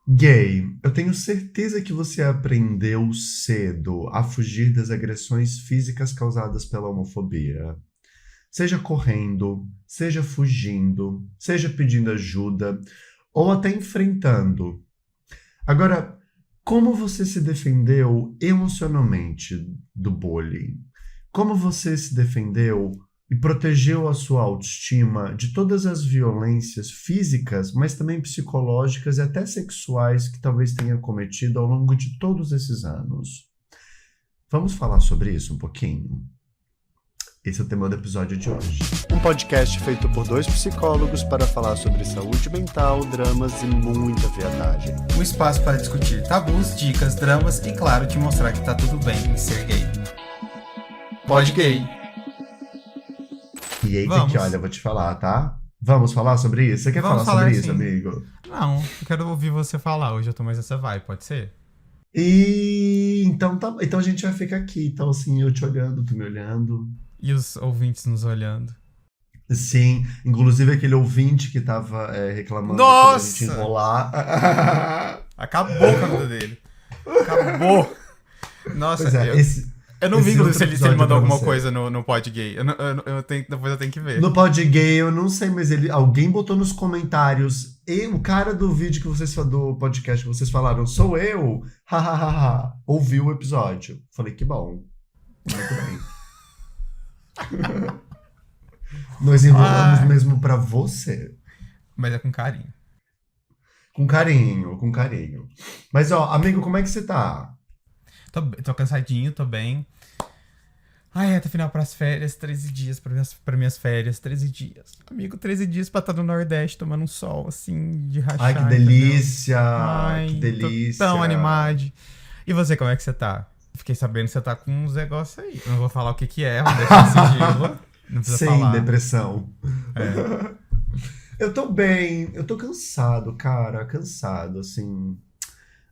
Gay, eu tenho certeza que você aprendeu cedo a fugir das agressões físicas causadas pela homofobia. Seja correndo, seja fugindo, seja pedindo ajuda ou até enfrentando. Agora, como você se defendeu emocionalmente do bullying? Como você se defendeu e protegeu a sua autoestima de todas as violências físicas, mas também psicológicas e até sexuais que talvez tenha cometido ao longo de todos esses anos? Vamos falar sobre isso um pouquinho? Esse é o tema do episódio de hoje. Um podcast feito por dois psicólogos para falar sobre saúde mental, dramas e muita viadagem. Um espaço para discutir tabus, dicas, dramas e, claro, te mostrar que tá tudo bem em ser gay. Pode gay. E aí, Vamos. que olha, eu vou te falar, tá? Vamos falar sobre isso? Você quer Vamos falar sobre falar, isso, sim. amigo? Não, eu quero ouvir você falar. Hoje eu tô mais nessa vibe, pode ser? E então tá, então a gente vai ficar aqui. Então, assim, eu te olhando, tu me olhando. E os ouvintes nos olhando. Sim, inclusive aquele ouvinte que tava reclamando pra gente Nossa! enrolar. Acabou com a vida dele. Acabou. Nossa, Pois é, eu não esse vi outro se ele episódio mandou pra alguma você. coisa no pod gay. Depois eu tenho que ver. No Pod Gay, eu não sei, mas alguém botou nos comentários. E o cara do vídeo que vocês do podcast que vocês falaram, sou eu. Hahaha. Ouviu o episódio. Falei, que bom. Muito bem. Nós enrolamos Ai, mesmo pra você. mas é com carinho. Com carinho, com carinho. Mas, ó, amigo, como é que você tá? Tô cansadinho, tô bem. Ai, reta final pras férias, 13 dias pra minhas férias, 13 dias. Amigo, 13 dias pra estar no Nordeste tomando um sol, assim, de rachar, Ai, que entendeu? delícia! Ai, Que delícia! tô tão animado. E você, como é que você tá? Fiquei sabendo que você tá com uns negócios aí. Eu não vou falar o que que é, vou deixar sigilo. Não precisa Sem falar. depressão. É. Eu tô bem, eu tô cansado, cara, cansado, assim.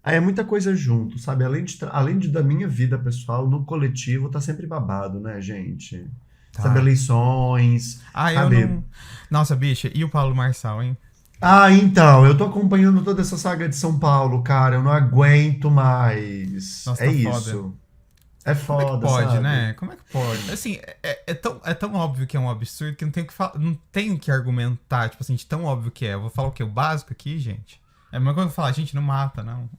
Aí é muita coisa junto, sabe? Além da minha vida pessoal, no coletivo tá sempre babado, né, gente? Sabe, Tá. eleições, Ah, eu sabe? não... Nossa, bicha, e o Paulo Marçal, hein? Ah, então, eu tô acompanhando toda essa saga de São Paulo, cara, eu não aguento mais. Nossa, É tá foda. isso. É Como é que foda, pode, sabe? né? Como é que pode? Assim, é tão óbvio que é um absurdo que não tenho não tenho que argumentar, tipo assim, de tão óbvio que é. Eu vou falar o quê? O básico aqui, gente? É a mesma coisa que eu falar, gente, não mata, não.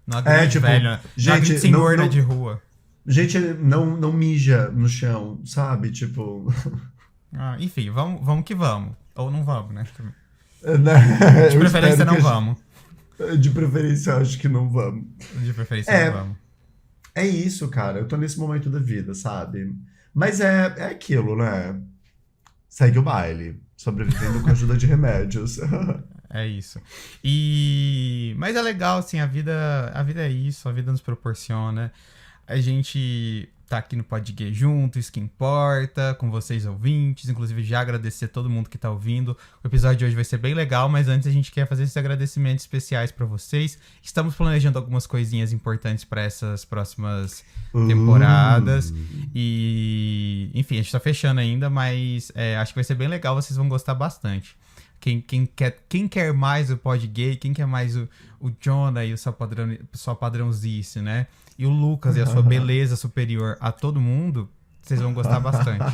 Não É, agride tipo, velho, né? Não agride gente, senhor, né, de rua. gente, não mija no chão, sabe? Tipo, Ah, enfim, vamos que vamos. Ou não vamos, né? né? De Eu preferência espero que não vamos. de preferência, eu acho que não vamos. De preferência não É, vamos. é isso, cara. Eu tô nesse momento da vida, sabe? Mas é aquilo, né? Segue o baile. Sobrevivendo com a ajuda de remédios. É isso. Mas é legal, assim, a vida é isso, a vida nos proporciona. A gente tá aqui no Pod Gay junto, isso que importa, com vocês ouvintes. Inclusive, já agradecer a todo mundo que tá ouvindo. O episódio de hoje vai ser bem legal, mas antes a gente quer fazer esses agradecimentos especiais pra vocês. Estamos planejando algumas coisinhas importantes pra essas próximas temporadas. E, enfim, a gente tá fechando ainda, mas acho que vai ser bem legal, vocês vão gostar bastante. Quem quer mais o Pod Gay, quem quer mais o Jonah e o sua padrãozice, né? E o Lucas e a sua beleza superior a todo mundo, vocês vão gostar bastante.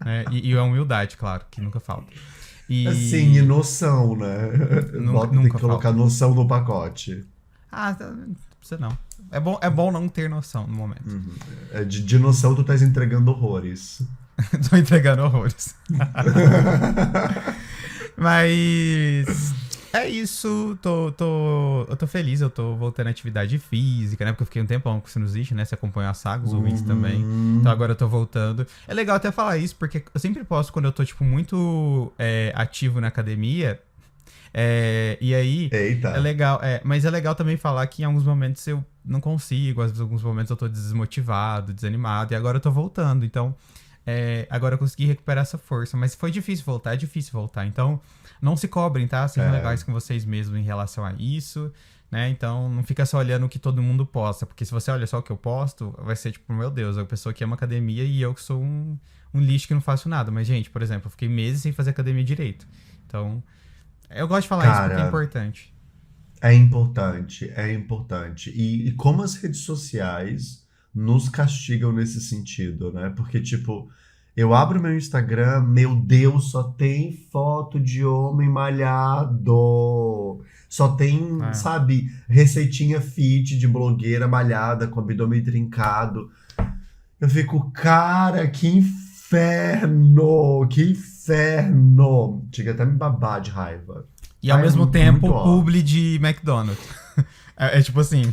Né? E a humildade, claro, que nunca falta. Assim, e E noção, né? Tem que nunca colocar falta. noção no pacote. Não precisa não. É bom não ter noção no momento. De noção, tu estás entregando horrores. Tô entregando horrores. Mas é isso, eu tô feliz, eu tô voltando à atividade física, né? Porque eu fiquei um tempão com sinusite, né? Você acompanhou a saga, os ouvintes também. Então agora eu tô voltando. É legal até falar isso, porque eu sempre posto quando eu tô, tipo, muito ativo na academia. E aí, Eita. é legal, mas é legal também falar que em alguns momentos eu não consigo, às vezes em alguns momentos eu tô desmotivado, desanimado, e agora eu tô voltando, então agora eu consegui recuperar essa força, mas foi difícil voltar, é difícil voltar, então não se cobrem, tá? Sejam legais com vocês mesmos em relação a isso, né? Então não fica só olhando o que todo mundo posta, porque se você olha só o que eu posto, vai ser tipo, meu Deus, a pessoa que ama academia e eu que sou um lixo que não faço nada, mas gente, por exemplo, eu fiquei meses sem fazer academia direito, então eu gosto de falar isso porque é Cara, importante. É importante, é importante. E como as redes sociais nos castigam nesse sentido, né? Porque, tipo, eu abro meu Instagram, meu Deus, só tem foto de homem malhado. Só tem, É. sabe, receitinha fit de blogueira malhada com abdômen trincado. Eu fico, cara, que inferno! Que inferno! Chega até a me babar de raiva. E ao Ai, é mesmo muito, muito tempo, ó. publi de McDonald's. É tipo assim,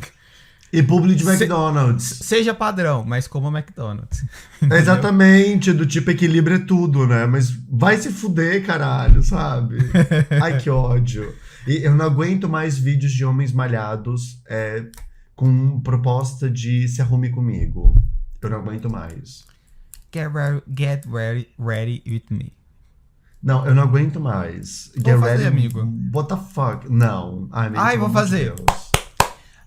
E publi de se- McDonald's. seja padrão, mas como McDonald's. Entendeu? Exatamente, do tipo equilíbrio é tudo, né? Mas vai se fuder, caralho, sabe? Ai, que ódio. E eu não aguento mais vídeos de homens malhados com proposta de se arrume comigo. Eu não aguento mais. Get ready with me. Não, eu não aguento mais. Vou fazer, amigo. What the fuck? Não. Ai, amigo, Ai, pelo vou amor de fazer. Deus.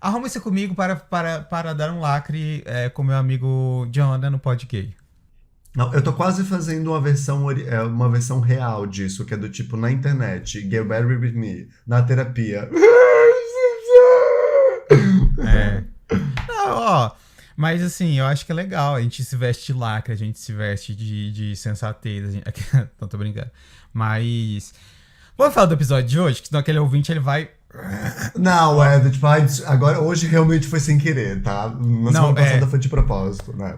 Arruma-se comigo para dar um lacre com meu amigo Jonah no Pod Gay. Não, eu tô quase fazendo uma versão real disso, que é do tipo na internet, Get Ready With Me, na terapia. É. Não, ó. Mas assim, eu acho que é legal. A gente se veste de lacre, a gente se veste de sensatez. Não, tô brincando. Mas. Vamos falar do episódio de hoje? Que senão aquele ouvinte ele vai. Não, do tipo, agora hoje realmente foi sem querer, tá? Na semana passada foi de propósito, né?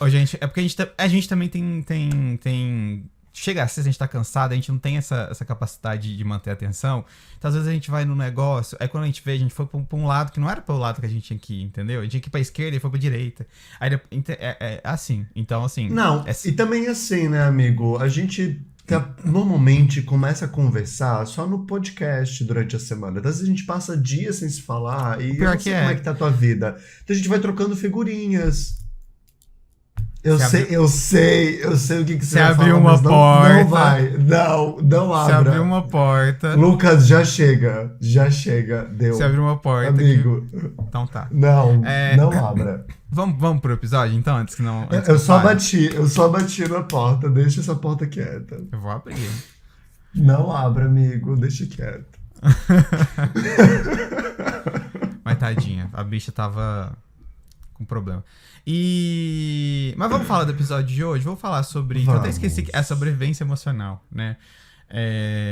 Gente, é porque a gente também tem. Chega às vezes a gente tá cansado, a gente não tem essa capacidade de manter a atenção. Então, às vezes a gente vai no negócio, aí quando a gente vê, a gente foi pra um lado que não era pro lado que a gente tinha que ir, entendeu? A gente tinha que ir pra esquerda e foi pra direita. Aí é assim. Então, assim. Não, e também assim, né, amigo? A gente normalmente começa a conversar só no podcast durante a semana. Às vezes a gente passa dias sem se falar e eu Pior não que sei como é que tá a tua vida. Então a gente vai trocando figurinhas. Eu sei o que Você você vai abriu falar, uma mas porta. não vai. Não Você abra. abriu uma porta. Lucas, já chega, deu. Você abriu uma porta. Amigo, Então tá. não abra. Vamos pro episódio, então, antes que não. Antes Eu que só pare. eu só bati na porta, deixa essa porta quieta. Eu vou abrir. Não abra, amigo, deixa quieto. Mas tadinha, a bicha tava com problema. Mas vamos falar do episódio de hoje? Vou falar sobre. Eu até esqueci que é sobrevivência emocional, né?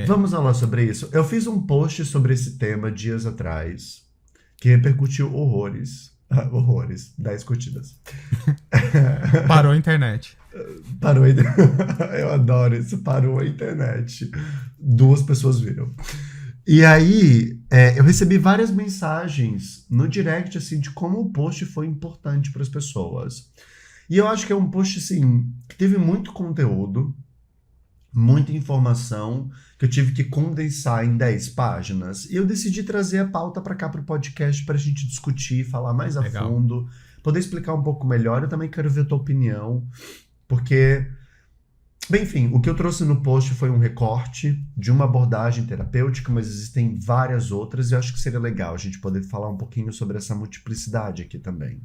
Vamos falar sobre isso. Eu fiz um post sobre esse tema dias atrás, que repercutiu horrores. Horrores, 10 curtidas. Parou a internet. Parou a Eu adoro isso, parou a internet. 2 pessoas viram. E aí, eu recebi várias mensagens no direct, assim, de como o post foi importante para as pessoas. E eu acho que é um post, assim, que teve muito conteúdo, muita informação, que eu tive que condensar em 10 páginas. E eu decidi trazer a pauta para cá, para o podcast, para a gente discutir, falar mais a Legal. fundo, poder explicar um pouco melhor. Eu também quero ver a tua opinião, porque... Bem, enfim, o que eu trouxe no post foi um recorte de uma abordagem terapêutica, mas existem várias outras e eu acho que seria legal a gente poder falar um pouquinho sobre essa multiplicidade aqui também.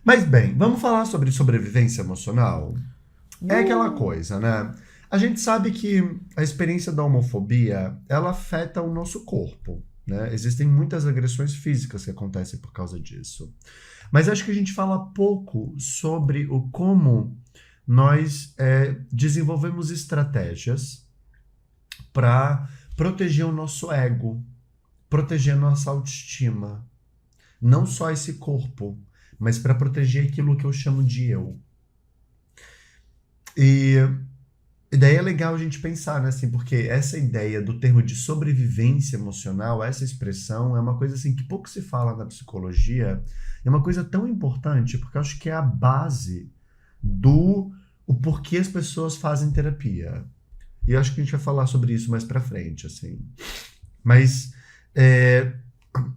Mas bem, vamos falar sobre sobrevivência emocional? É aquela coisa, né? A gente sabe que a experiência da homofobia, ela afeta o nosso corpo, né? Existem muitas agressões físicas que acontecem por causa disso. Mas acho que a gente fala pouco sobre o como nós desenvolvemos estratégias para proteger o nosso ego, proteger a nossa autoestima. Não só esse corpo, mas para proteger aquilo que eu chamo de eu. E daí é legal a gente pensar, né, assim, porque essa ideia do termo de sobrevivência emocional, essa expressão, é uma coisa assim que pouco se fala na psicologia, é uma coisa tão importante, porque eu acho que é a base o porquê as pessoas fazem terapia. E eu acho que a gente vai falar sobre isso mais pra frente, assim. Mas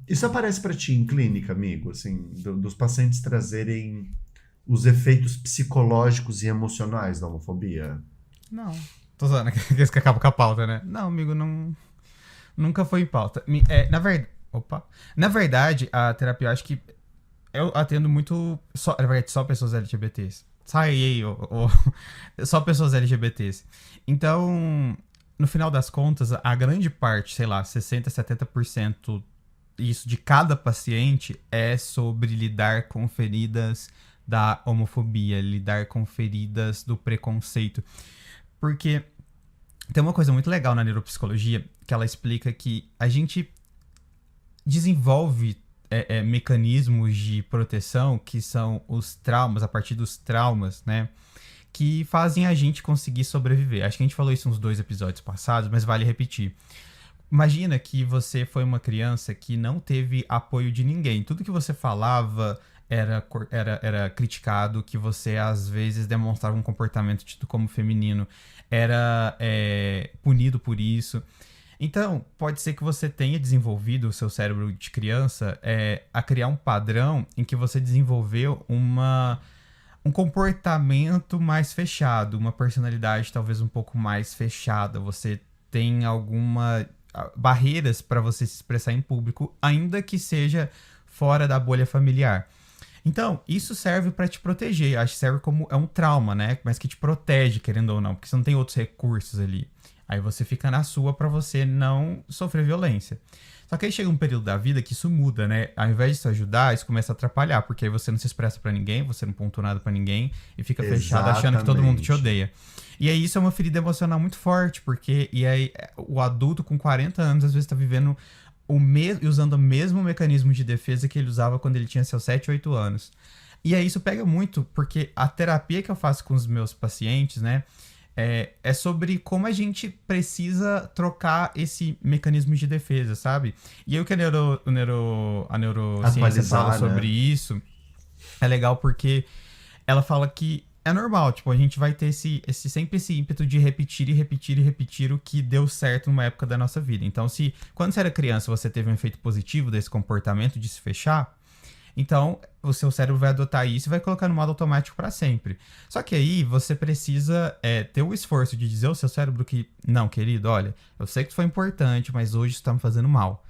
isso aparece pra ti em clínica, amigo, assim, dos pacientes trazerem os efeitos psicológicos e emocionais da homofobia? Não. Tô zoando, que acaba com a pauta, né? Não, amigo, não. Nunca foi em pauta. Na verdade, a terapia, eu acho que eu atendo muito. Na verdade, só pessoas LGBTs. Só pessoas LGBTs. Então, no final das contas, a grande parte, sei lá, 60%, 70% isso de cada paciente é sobre lidar com feridas da homofobia, lidar com feridas do preconceito. Porque tem uma coisa muito legal na neuropsicologia que ela explica que a gente desenvolve mecanismos de proteção que são os traumas, a partir dos traumas, né? Que fazem a gente conseguir sobreviver. Acho que a gente falou isso uns 2 episódios passados, mas vale repetir. Imagina que você foi uma criança que não teve apoio de ninguém. Tudo que você falava era criticado, que você às vezes demonstrava um comportamento tido como feminino, era punido por isso. Então, pode ser que você tenha desenvolvido o seu cérebro de criança a criar um padrão em que você desenvolveu um comportamento mais fechado, uma personalidade talvez um pouco mais fechada. Você tem alguma barreiras para você se expressar em público, ainda que seja fora da bolha familiar. Então, isso serve para te proteger. Acho que serve como um trauma, né? Mas que te protege, querendo ou não, porque você não tem outros recursos ali. Aí você fica na sua para você não sofrer violência. Só que aí chega um período da vida que isso muda, né? Ao invés de isso ajudar, isso começa a atrapalhar, porque aí você não se expressa pra ninguém, você não pontua nada pra ninguém e fica fechado achando que todo mundo te odeia. E aí isso é uma ferida emocional muito forte, porque e aí o adulto com 40 anos às vezes tá vivendo e usando o mesmo mecanismo de defesa que ele usava quando ele tinha seus 7, 8 anos. E aí isso pega muito, porque a terapia que eu faço com os meus pacientes, né? É sobre como a gente precisa trocar esse mecanismo de defesa, sabe? E aí o que a neurociência fala sobre isso é legal porque ela fala que é normal, tipo, a gente vai ter sempre esse ímpeto de repetir e repetir e repetir o que deu certo numa época da nossa vida. Então, se quando você era criança você teve um efeito positivo desse comportamento de se fechar, então o seu cérebro vai adotar isso e vai colocar no modo automático para sempre. Só que aí você precisa ter o esforço de dizer ao seu cérebro que, não, querido, olha, eu sei que isso foi importante, mas hoje isso tá me fazendo mal.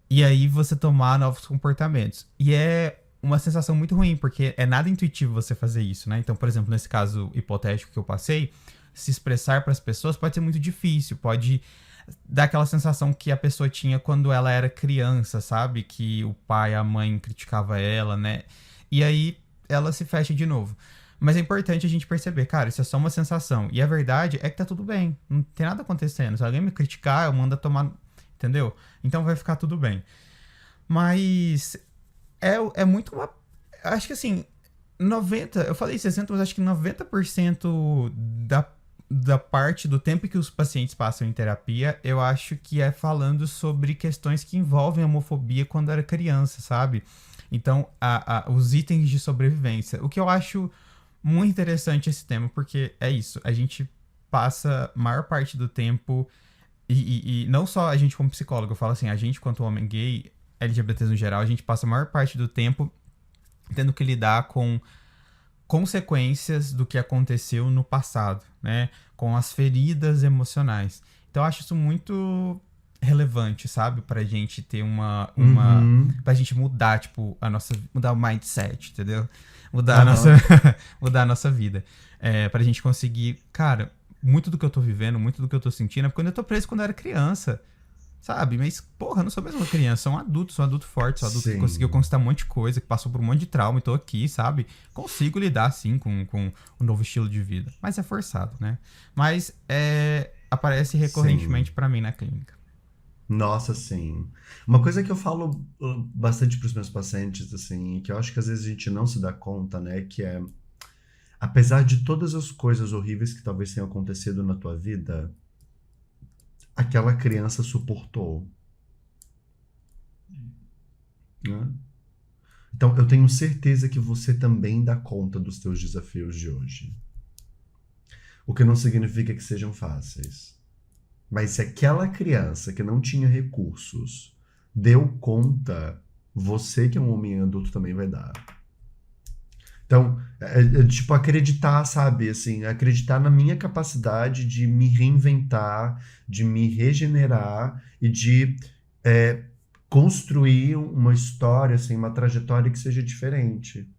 E aí você tomar novos comportamentos. E é uma sensação muito ruim, porque é nada intuitivo você fazer isso, né? Então, por exemplo, nesse caso hipotético que eu passei, se expressar para as pessoas pode ser muito difícil, pode dar aquela sensação que a pessoa tinha quando ela era criança, sabe? Que o pai, a mãe criticava ela, né? E aí ela se fecha de novo. Mas é importante a gente perceber, cara, isso é só uma sensação. E a verdade é que tá tudo bem, não tem nada acontecendo. Se alguém me criticar, eu mando tomar, entendeu? Então vai ficar tudo bem. Mas é muito uma... Acho que assim, 90... Eu falei 60, mas acho que 90% da parte do tempo que os pacientes passam em terapia, eu acho que é falando sobre questões que envolvem homofobia quando era criança, sabe? Então, os itens de sobrevivência. O que eu acho muito interessante esse tema, porque é isso, a gente passa a maior parte do tempo, e não só a gente como psicólogo, eu falo assim, a gente quanto homem gay, LGBTs no geral, a gente passa a maior parte do tempo tendo que lidar com consequências do que aconteceu no passado, né? Com as feridas emocionais. Então eu acho isso muito relevante, sabe? Pra gente ter pra gente mudar, tipo, mudar o mindset, entendeu? Mudar mudar a nossa vida. Pra gente conseguir, cara, muito do que eu tô vivendo, muito do que eu tô sentindo é porque eu tô preso quando eu era criança. Sabe? Mas, porra, eu não sou mesmo uma criança, sou um adulto forte, sou um adulto que conseguiu conquistar um monte de coisa, que passou por um monte de trauma e tô aqui, sabe? Consigo lidar, sim, com um novo estilo de vida. Mas é forçado, né? Mas aparece recorrentemente pra mim na clínica. Nossa, sim. Uma coisa que eu falo bastante pros meus pacientes, assim, que eu acho que às vezes a gente não se dá conta, né? Que é, apesar de todas as coisas horríveis que talvez tenham acontecido na tua vida, aquela criança suportou, né? Então, eu tenho certeza que você também dá conta dos teus desafios de hoje. O que não significa que sejam fáceis. Mas se aquela criança que não tinha recursos deu conta, você que é um homem adulto também vai dar. Então, tipo, acreditar, sabe? Assim, acreditar na minha capacidade de me reinventar, de me regenerar e de construir uma história, assim, uma trajetória que seja diferente.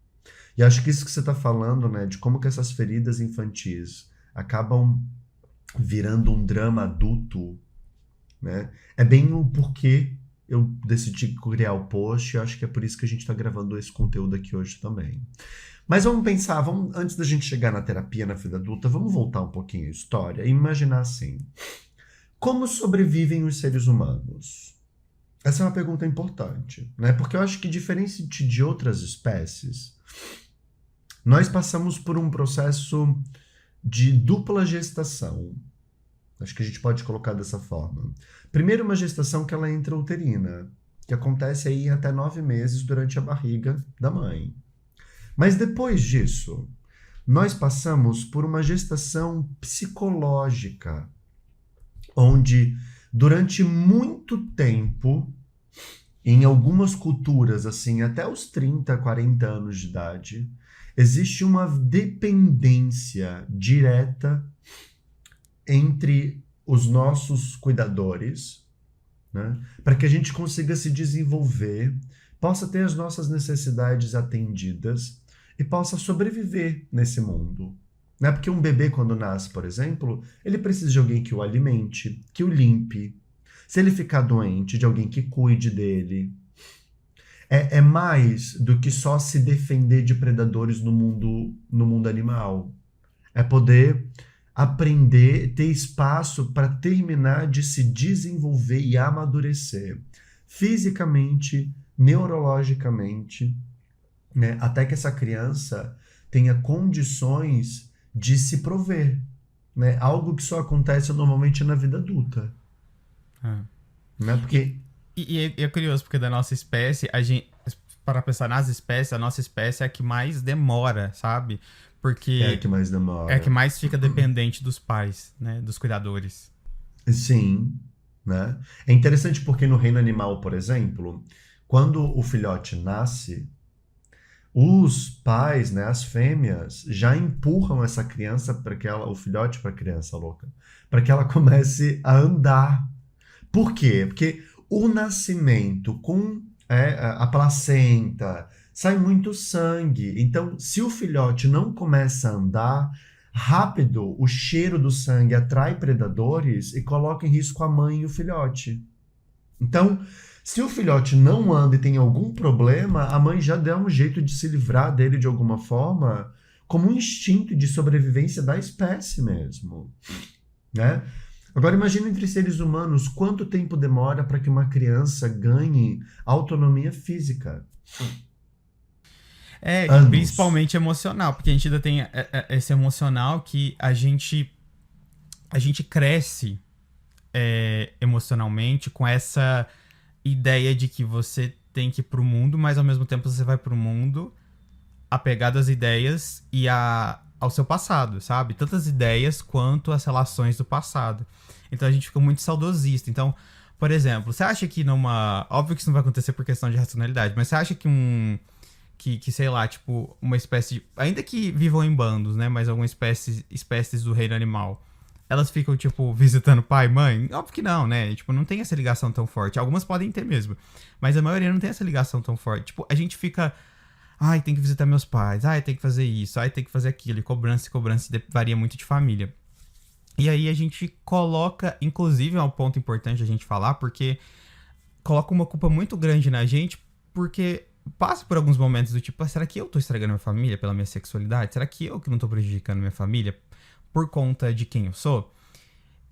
E acho que isso que você está falando, né? De como que essas feridas infantis acabam virando um drama adulto, né? É bem o porquê eu decidi criar o post e acho que é por isso que a gente está gravando esse conteúdo aqui hoje também. Mas vamos pensar, antes da gente chegar na terapia na vida adulta, vamos voltar um pouquinho à história e imaginar assim: como sobrevivem os seres humanos? Essa é uma pergunta importante, né? Porque eu acho que, diferente de outras espécies, nós passamos por um processo de dupla gestação. Acho que a gente pode colocar dessa forma. Primeiro, uma gestação que ela é intrauterina, que acontece aí em até 9 meses durante a barriga da mãe. Mas depois disso, nós passamos por uma gestação psicológica, onde durante muito tempo, em algumas culturas, assim, até os 30, 40 anos de idade, existe uma dependência direta entre os nossos cuidadores, né, para que a gente consiga se desenvolver, possa ter as nossas necessidades atendidas e possa sobreviver nesse mundo. Né? Porque um bebê, quando nasce, por exemplo, ele precisa de alguém que o alimente, que o limpe. Se ele ficar doente, de alguém que cuide dele. É mais do que só se defender de predadores no mundo animal. É poder aprender, ter espaço para terminar de se desenvolver e amadurecer fisicamente, neurologicamente, né? Até que essa criança tenha condições de se prover, né? Algo que só acontece normalmente na vida adulta. Né? Porque... E é curioso, porque da nossa espécie, a gente, para pensar nas espécies, a nossa espécie é a que mais demora, sabe? Porque é a que mais demora. É a que mais fica dependente dos pais, né? Dos cuidadores. Sim, né? É interessante porque no reino animal, por exemplo, quando o filhote nasce, os pais, né, as fêmeas, já empurram essa criança o filhote para a criança louca, para que ela comece a andar. Por quê? Porque o nascimento com a placenta sai muito sangue. Então, se o filhote não começa a andar rápido, o cheiro do sangue atrai predadores e coloca em risco a mãe e o filhote. Então, se o filhote não anda e tem algum problema, a mãe já dá um jeito de se livrar dele de alguma forma, como um instinto de sobrevivência da espécie mesmo, né? Agora imagina entre seres humanos quanto tempo demora para que uma criança ganhe autonomia física. Anos. Principalmente emocional, porque a gente ainda tem esse emocional que a gente cresce emocionalmente com essa ideia de que você tem que ir pro mundo, mas ao mesmo tempo você vai pro mundo apegado às ideias e ao seu passado, sabe? Tanto as ideias quanto as relações do passado. Então a gente fica muito saudosista. Então, por exemplo, você acha que óbvio que isso não vai acontecer por questão de racionalidade, mas você acha que que sei lá, tipo, uma espécie de... Ainda que vivam em bandos, né? Mas algumas espécies do reino animal, elas ficam, tipo, visitando pai e mãe? Óbvio que não, né? Tipo, não tem essa ligação tão forte. Algumas podem ter mesmo, mas a maioria não tem essa ligação tão forte. Tipo, a gente fica... Ai, tem que visitar meus pais. Ai, tem que fazer isso. Ai, tem que fazer aquilo. E cobrança varia muito de família. E aí a gente coloca... Inclusive, é um ponto importante a gente falar, porque coloca uma culpa muito grande na gente, porque passa por alguns momentos do tipo, será que eu tô estragando minha família pela minha sexualidade? Será que eu que não tô prejudicando minha família por conta de quem eu sou?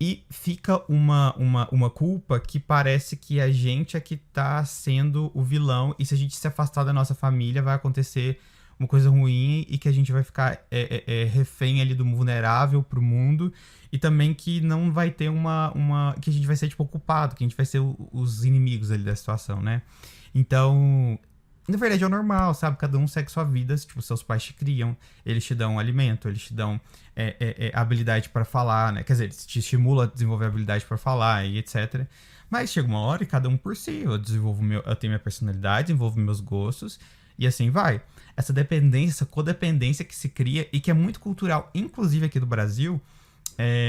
E fica uma culpa que parece que a gente é que tá sendo o vilão, e se a gente se afastar da nossa família vai acontecer uma coisa ruim e que a gente vai ficar refém ali do vulnerável pro mundo, e também que não vai ter que a gente vai ser tipo culpado, que a gente vai ser os inimigos ali da situação, né? Então, na verdade é o normal, sabe? Cada um segue sua vida, tipo, seus pais te criam, eles te dão alimento, eles te dão habilidade para falar, né? Quer dizer, eles te estimulam a desenvolver habilidade para falar e etc. Mas chega uma hora e cada um por si, eu tenho minha personalidade, desenvolvo meus gostos e assim vai. Essa dependência, essa codependência que se cria e que é muito cultural, inclusive aqui do Brasil,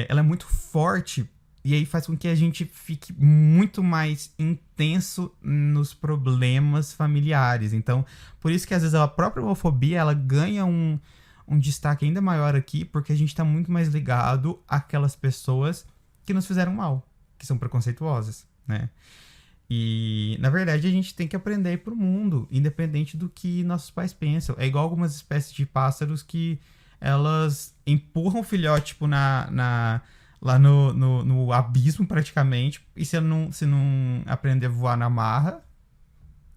ela é muito forte. E aí faz com que a gente fique muito mais intenso nos problemas familiares. Então, por isso que às vezes a própria homofobia, ela ganha um destaque ainda maior aqui, porque a gente tá muito mais ligado àquelas pessoas que nos fizeram mal, que são preconceituosas, né? E, na verdade, a gente tem que aprender a ir pro mundo, independente do que nossos pais pensam. É igual algumas espécies de pássaros que elas empurram o filhote, tipo, lá no abismo, praticamente. E se não aprender a voar na marra,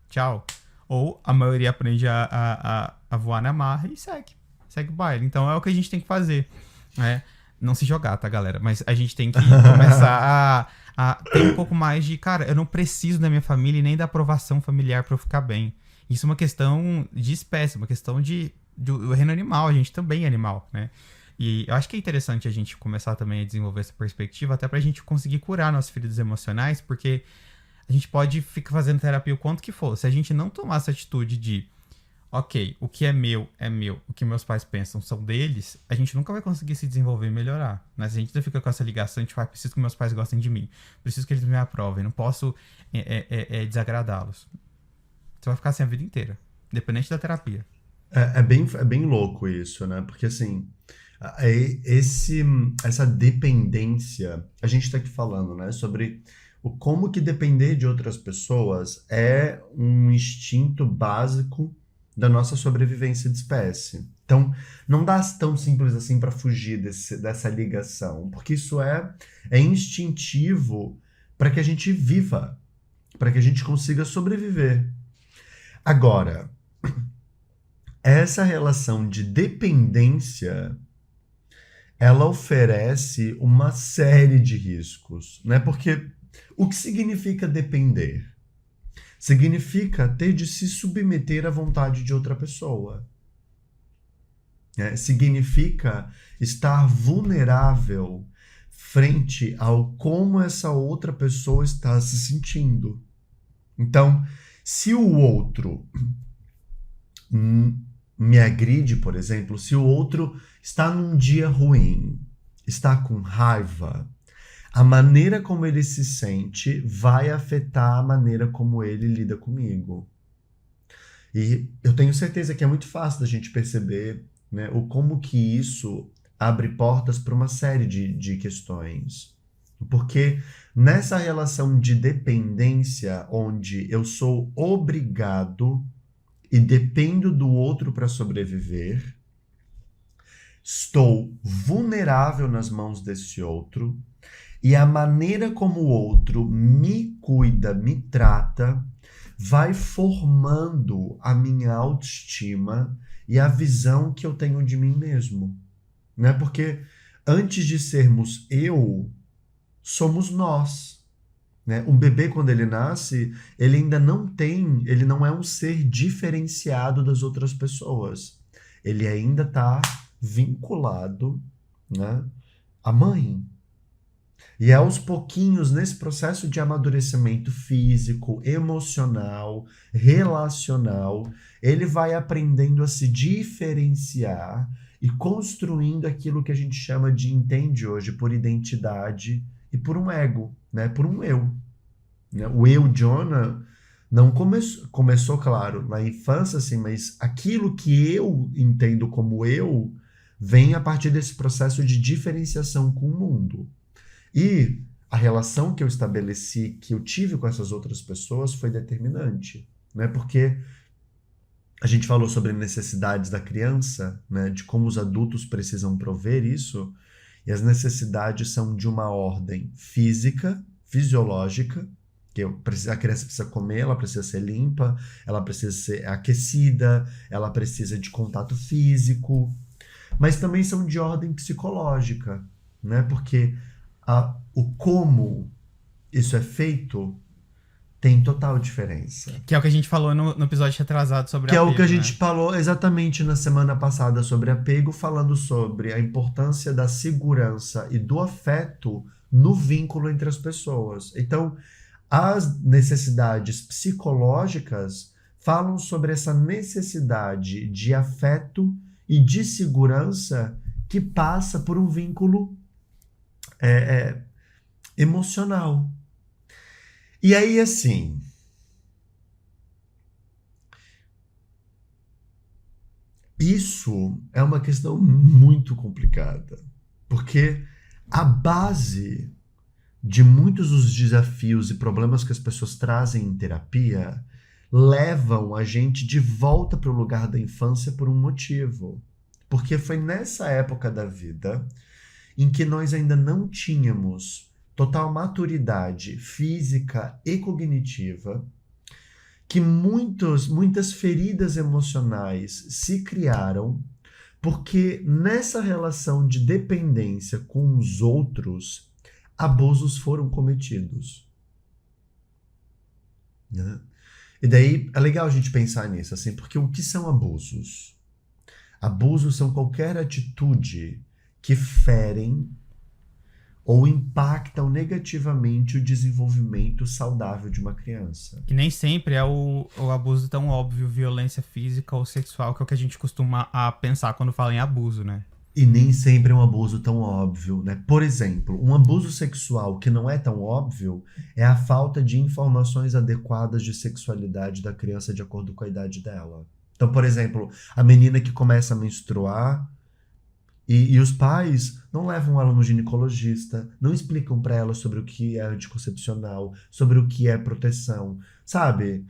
tchau. Ou a maioria aprende a voar na marra e segue. Segue o baile. Então é o que a gente tem que fazer, né? Não se jogar, tá, galera? Mas a gente tem que começar a ter um pouco mais de... Cara, eu não preciso da minha família e nem da aprovação familiar pra eu ficar bem. Isso é uma questão de espécie, uma questão do reino animal. A gente também é animal, né? E eu acho que é interessante a gente começar também a desenvolver essa perspectiva, até pra gente conseguir curar nossas feridas emocionais, porque a gente pode ficar fazendo terapia o quanto que for. Se a gente não tomar essa atitude de, ok, o que é meu, o que meus pais pensam são deles, a gente nunca vai conseguir se desenvolver e melhorar. Né? Se a gente ainda fica com essa ligação, a gente vai, preciso que meus pais gostem de mim, preciso que eles me aprovem, não posso desagradá-los. Você vai ficar assim a vida inteira, independente da terapia. É bem louco isso, né? Porque assim, essa dependência, a gente tá aqui falando, né, sobre o como que depender de outras pessoas é um instinto básico da nossa sobrevivência de espécie. Então, não dá tão simples assim para fugir dessa ligação, porque isso é instintivo para que a gente viva, para que a gente consiga sobreviver. Agora, essa relação de dependência, ela oferece uma série de riscos, né? Porque o que significa depender? Significa ter de se submeter à vontade de outra pessoa. Significa estar vulnerável frente ao como essa outra pessoa está se sentindo. Então, se o outro me agride, por exemplo, se o outro está num dia ruim, está com raiva, a maneira como ele se sente vai afetar a maneira como ele lida comigo. E eu tenho certeza que é muito fácil da gente perceber, né, o como que isso abre portas para uma série de questões. Porque nessa relação de dependência, onde eu sou obrigado e dependo do outro para sobreviver, estou vulnerável nas mãos desse outro, e a maneira como o outro me cuida, me trata, vai formando a minha autoestima e a visão que eu tenho de mim mesmo. Né? Porque antes de sermos eu, somos nós. Né? Um bebê, quando ele nasce, ele ainda ele não é um ser diferenciado das outras pessoas. Ele ainda está vinculado, né, à mãe. E aos pouquinhos, nesse processo de amadurecimento físico, emocional, relacional, ele vai aprendendo a se diferenciar e construindo aquilo que a gente entende hoje por identidade e por um ego, né? Por um eu. Né? O eu, Jonah, não começou, claro, na infância, assim, mas aquilo que eu entendo como eu vem a partir desse processo de diferenciação com o mundo. E a relação que eu estabeleci, que eu tive com essas outras pessoas foi determinante, né? Porque a gente falou sobre necessidades da criança, né? De como os adultos precisam prover isso, e as necessidades são de uma ordem física, fisiológica, que a criança precisa comer, ela precisa ser limpa, ela precisa ser aquecida, ela precisa de contato físico, mas também são de ordem psicológica, né? Porque o como isso é feito tem total diferença. Que é o que a gente falou no episódio retrasado sobre apego. Que é o que a né? gente falou exatamente na semana passada sobre apego, falando sobre a importância da segurança e do afeto no vínculo entre as pessoas. Então, as necessidades psicológicas falam sobre essa necessidade de afeto e de segurança que passa por um vínculo emocional. E aí, assim, isso é uma questão muito complicada, porque a base de muitos dos desafios e problemas que as pessoas trazem em terapia levam a gente de volta para o lugar da infância por um motivo. Porque foi nessa época da vida em que nós ainda não tínhamos total maturidade física e cognitiva, que muitas feridas emocionais se criaram, porque nessa relação de dependência com os outros, abusos foram cometidos. Né? E daí é legal a gente pensar nisso, assim, porque o que são abusos? Abusos são qualquer atitude que ferem ou impactam negativamente o desenvolvimento saudável de uma criança. E nem sempre é o abuso tão óbvio, violência física ou sexual, que é o que a gente costuma a pensar quando fala em abuso, né? E nem sempre é um abuso tão óbvio, né? Por exemplo, um abuso sexual que não é tão óbvio é a falta de informações adequadas de sexualidade da criança de acordo com a idade dela. Então, por exemplo, a menina que começa a menstruar e os pais não levam ela no ginecologista, não explicam para ela sobre o que é anticoncepcional, sobre o que é proteção, sabe?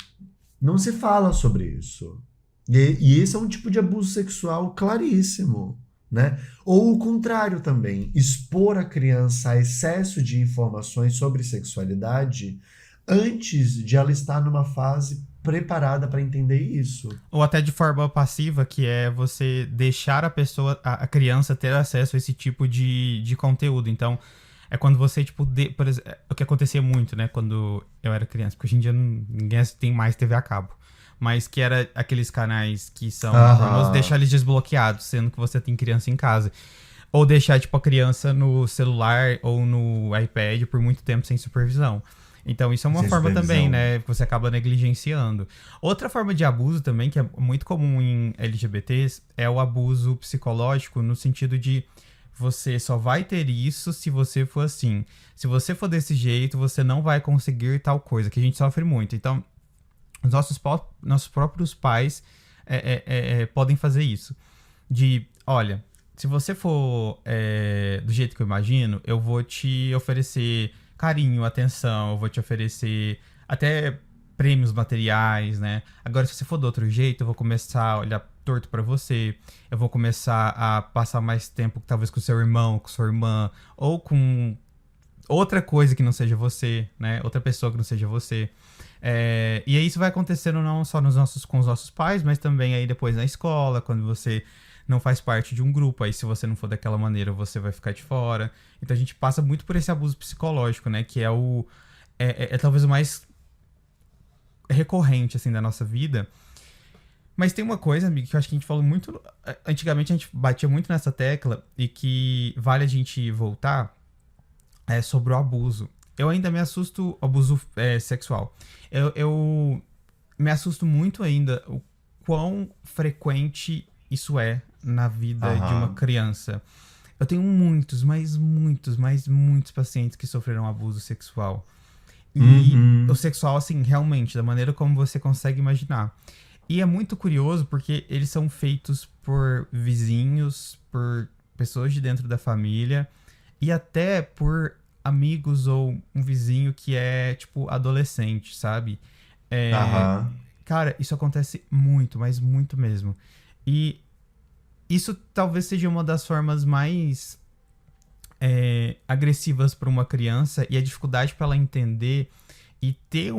Não se fala sobre isso. E esse é um tipo de abuso sexual claríssimo, né? Ou o contrário também, expor a criança a excesso de informações sobre sexualidade antes de ela estar numa fase preparada para entender isso. Ou até de forma passiva, que é você deixar a pessoa, a criança ter acesso a esse tipo de conteúdo. Então, é quando você, tipo, por exemplo, o que acontecia muito, né, quando eu era criança, porque hoje em dia ninguém tem mais TV a cabo. Mas que era aqueles canais que são pornôs, deixar eles desbloqueados, sendo que você tem criança em casa. Ou deixar, tipo, a criança no celular ou no iPad por muito tempo sem supervisão. Então, isso é uma forma também, né? Que você acaba negligenciando. Outra forma de abuso também, que é muito comum em LGBTs, é o abuso psicológico, no sentido de você só vai ter isso se você for assim. Se você for desse jeito, você não vai conseguir tal coisa, que a gente sofre muito. Então, os nossos próprios pais podem fazer isso. De, olha, se você for do jeito que eu imagino, eu vou te oferecer carinho, atenção, eu vou te oferecer até prêmios materiais, né? Agora, se você for do outro jeito, eu vou começar a olhar torto pra você, eu vou começar a passar mais tempo, talvez, com seu irmão, com sua irmã, ou com outra coisa que não seja você, né? Outra pessoa que não seja você. E aí isso vai acontecendo não só com os nossos pais, mas também aí depois na escola, quando você não faz parte de um grupo, aí se você não for daquela maneira, você vai ficar de fora. Então a gente passa muito por esse abuso psicológico, né? Que é talvez o mais recorrente, assim, da nossa vida. Mas tem uma coisa, amigo, que eu acho que a gente falou muito... Antigamente a gente batia muito nessa tecla e que vale a gente voltar, sobre o abuso. Eu ainda me assusto, abuso sexual. Eu me assusto muito ainda o quão frequente isso é na vida de uma criança. Eu tenho muitos pacientes que sofreram abuso sexual. E o sexual, assim, realmente, da maneira como você consegue imaginar. E é muito curioso porque eles são feitos por vizinhos, por pessoas de dentro da família e até por amigos ou um vizinho que é, tipo, adolescente, sabe? Cara, isso acontece muito, mas muito mesmo. E isso talvez seja uma das formas mais agressivas para uma criança e a dificuldade para ela entender e ter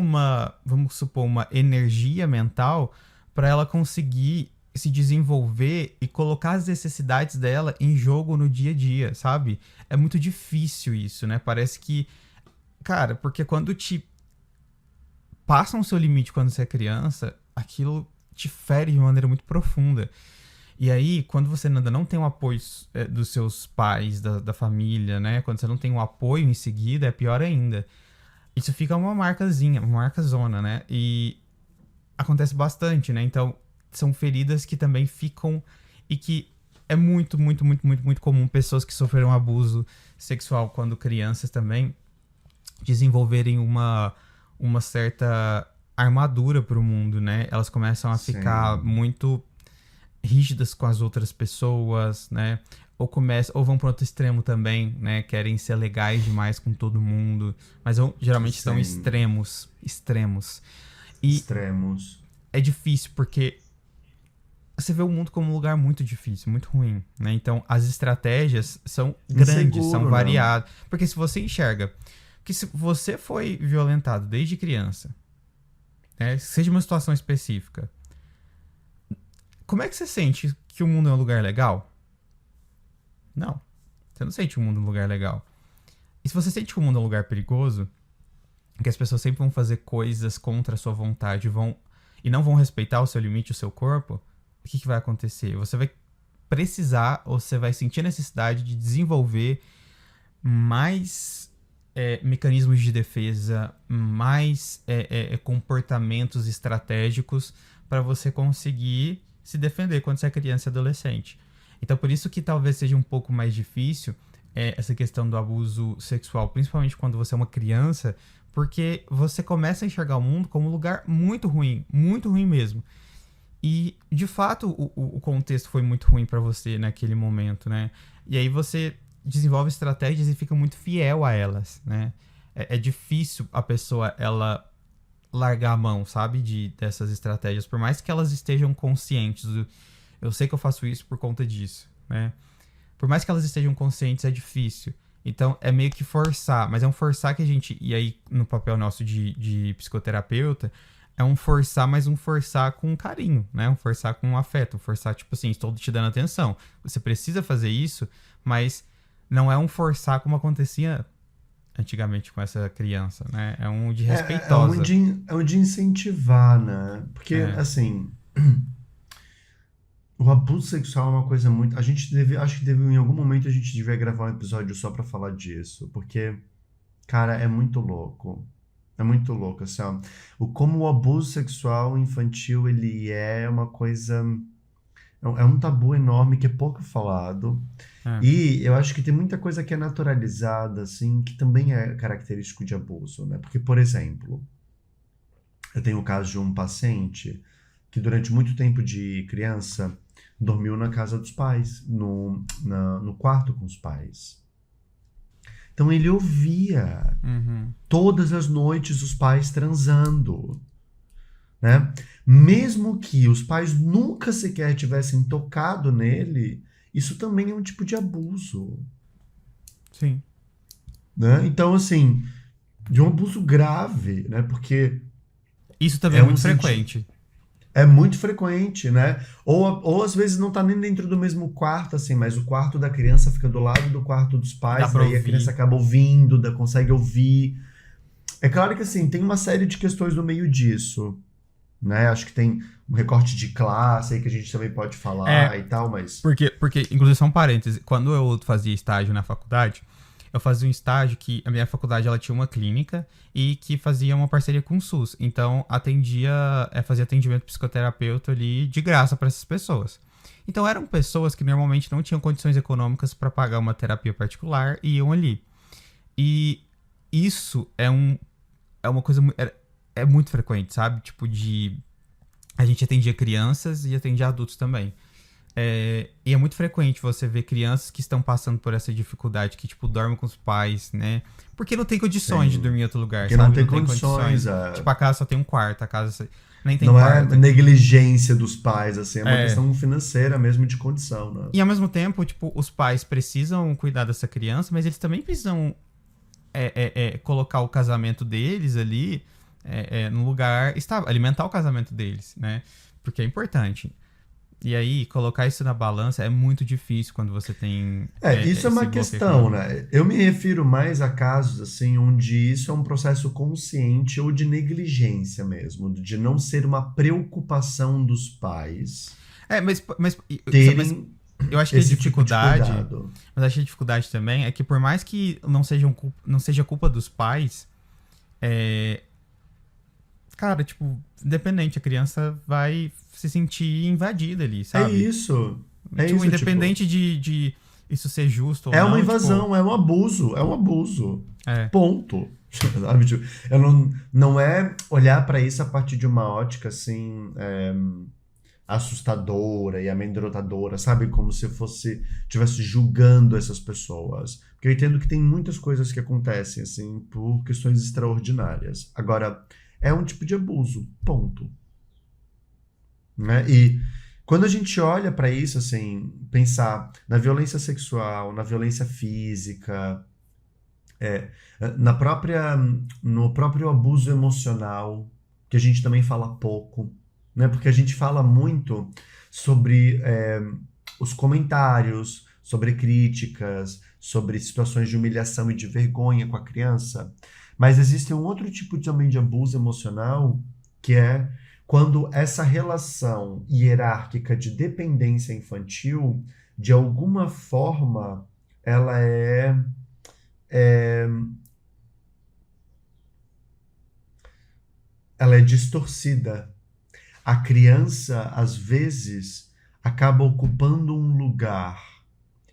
vamos supor, uma energia mental para ela conseguir se desenvolver e colocar as necessidades dela em jogo no dia a dia, sabe? É muito difícil isso, né? Parece que... Cara, porque quando te passam o seu limite quando você é criança, aquilo te fere de uma maneira muito profunda. E aí, quando você ainda não tem o apoio dos seus pais, da família, né? Quando você não tem o apoio em seguida, é pior ainda. Isso fica uma marcazinha, uma marcazona, né? E acontece bastante, né? Então, são feridas que também ficam e que é muito, muito, muito, muito, muito comum pessoas que sofreram abuso sexual quando crianças também desenvolverem uma certa armadura para o mundo, né? Elas começam a ficar muito rígidas com as outras pessoas, né? Ou vão para outro extremo também, né? Querem ser legais demais com todo mundo, mas geralmente são extremos. E extremos. é difícil porque você vê o mundo como um lugar muito difícil, muito ruim, né? Então, as estratégias são grandes, Inseguro, são variadas. Porque se você enxerga que se você foi violentado desde criança, né? Seja uma situação específica, como é que você sente que o mundo é um lugar legal? Não. Você não sente o mundo um lugar legal. E se você sente que o mundo é um lugar perigoso, que as pessoas sempre vão fazer coisas contra a sua vontade e não vão respeitar o seu limite, o seu corpo, o que vai acontecer? Você vai precisar, ou você vai sentir a necessidade de desenvolver mais mecanismos de defesa, mais comportamentos estratégicos para você conseguir se defender quando você é criança e adolescente. Então, por isso que talvez seja um pouco mais difícil essa questão do abuso sexual, principalmente quando você é uma criança, porque você começa a enxergar o mundo como um lugar muito ruim mesmo. E, de fato, o contexto foi muito ruim pra você naquele momento, né? E aí você desenvolve estratégias e fica muito fiel a elas, né? É difícil a pessoa, ela largar a mão, sabe? Dessas estratégias, por mais que elas estejam conscientes. Eu sei que eu faço isso por conta disso, né? Por mais que elas estejam conscientes, é difícil. Então, é meio que forçar, mas é um forçar que a gente... E aí, no papel nosso de psicoterapeuta, é um forçar, mas um forçar com carinho, né? Um forçar com afeto, um forçar, tipo assim, estou te dando atenção. Você precisa fazer isso, mas não é um forçar como acontecia antigamente com essa criança, né? É um de respeitosa. É um de incentivar, né? Porque, assim... O abuso sexual é uma coisa muito... Acho que em algum momento a gente devia gravar um episódio só pra falar disso. Porque, cara, é muito louco. É muito louco, assim, ó. Como o abuso sexual infantil, ele é uma coisa... É um tabu enorme que é pouco falado. E eu acho que tem muita coisa que é naturalizada, assim, que também é característico de abuso, né? Porque, por exemplo, eu tenho o caso de um paciente que durante muito tempo de criança dormiu na casa dos pais, no quarto com os pais. Então ele ouvia todas as noites os pais transando, né? Mesmo que os pais nunca sequer tivessem tocado nele, isso também é um tipo de abuso. Sim. Né? Então, assim, de um abuso grave, né? Porque... Isso também é muito frequente. É muito frequente, né? Ou às vezes não tá nem dentro do mesmo quarto, assim, mas o quarto da criança fica do lado do quarto dos pais, daí a criança acaba ouvindo, consegue ouvir. É claro que, assim, tem uma série de questões no meio disso, né? Acho que tem um recorte de classe aí que a gente também pode falar e tal, mas... Porque, inclusive, só um parêntese, quando eu fazia estágio na faculdade, eu fazia um estágio que a minha faculdade ela tinha uma clínica e que fazia uma parceria com o SUS. Então, fazia atendimento psicoterapeuta ali de graça para essas pessoas. Então, eram pessoas que normalmente não tinham condições econômicas para pagar uma terapia particular e iam ali. E isso é uma coisa... É muito frequente, sabe? Tipo a gente atendia crianças e atendia adultos também. E é muito frequente você ver crianças que estão passando por essa dificuldade, que, tipo, dormem com os pais, né? Porque não tem condições de dormir em outro lugar, porque sabe? Não tem condições. Tipo, a casa só tem um quarto, a casa nem tem não quarto. Não é negligência dos pais, assim, é uma questão financeira mesmo de condição, né? E, ao mesmo tempo, tipo, os pais precisam cuidar dessa criança, mas eles também precisam colocar o casamento deles ali no lugar estável, alimentar o casamento deles, né? Porque é importante. E aí, colocar isso na balança é muito difícil quando você tem... isso é uma questão, né? Eu me refiro mais a casos, assim, onde isso é um processo consciente ou de negligência mesmo, de não ser uma preocupação dos pais. Mas eu acho que a dificuldade... Mas acho que a dificuldade também é que por mais que não seja culpa dos pais, cara, tipo, independente, a criança vai se sentir invadida ali, sabe? É isso. Tipo, independente de isso ser justo ou não. É uma invasão, é um abuso. Ponto. Sabe? Tipo, não é olhar pra isso a partir de uma ótica, assim, assustadora e amedrontadora, sabe? Como se fosse, tivesse julgando essas pessoas. Porque eu entendo que tem muitas coisas que acontecem, assim, por questões extraordinárias. Agora, é um tipo de abuso, ponto. Né? E quando a gente olha para isso, assim, pensar na violência sexual, na violência física, é, na própria, no próprio abuso emocional, que a gente também fala pouco, né? Porque a gente fala muito sobre os comentários, sobre críticas, sobre situações de humilhação e de vergonha com a criança, mas existe um outro tipo também de abuso emocional, que é quando essa relação hierárquica de dependência infantil, de alguma forma, ela é ela é distorcida. A criança, às vezes, acaba ocupando um lugar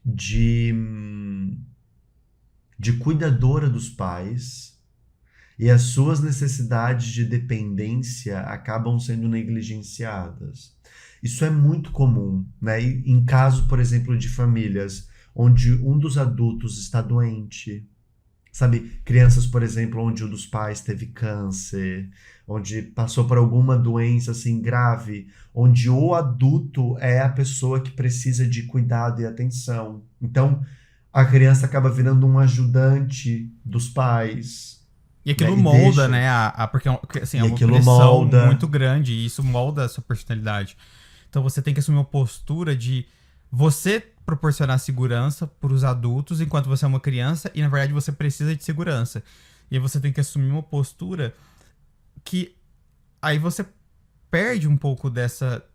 de, de cuidadora dos pais e as suas necessidades de dependência acabam sendo negligenciadas. Isso é muito comum, né? Em caso, por exemplo, de famílias onde um dos adultos está doente. Sabe, crianças, por exemplo, onde um dos pais teve câncer, onde passou por alguma doença assim grave, onde o adulto é a pessoa que precisa de cuidado e atenção. Então, a criança acaba virando um ajudante dos pais, E né? aquilo E molda, deixa, né? Porque assim, é e uma aquilo pressão molda. muito grande e isso molda a sua personalidade. Então você tem que assumir uma postura de você proporcionar segurança para os adultos enquanto você é uma criança e na verdade você precisa de segurança. E aí você tem que assumir uma postura que aí você perde um pouco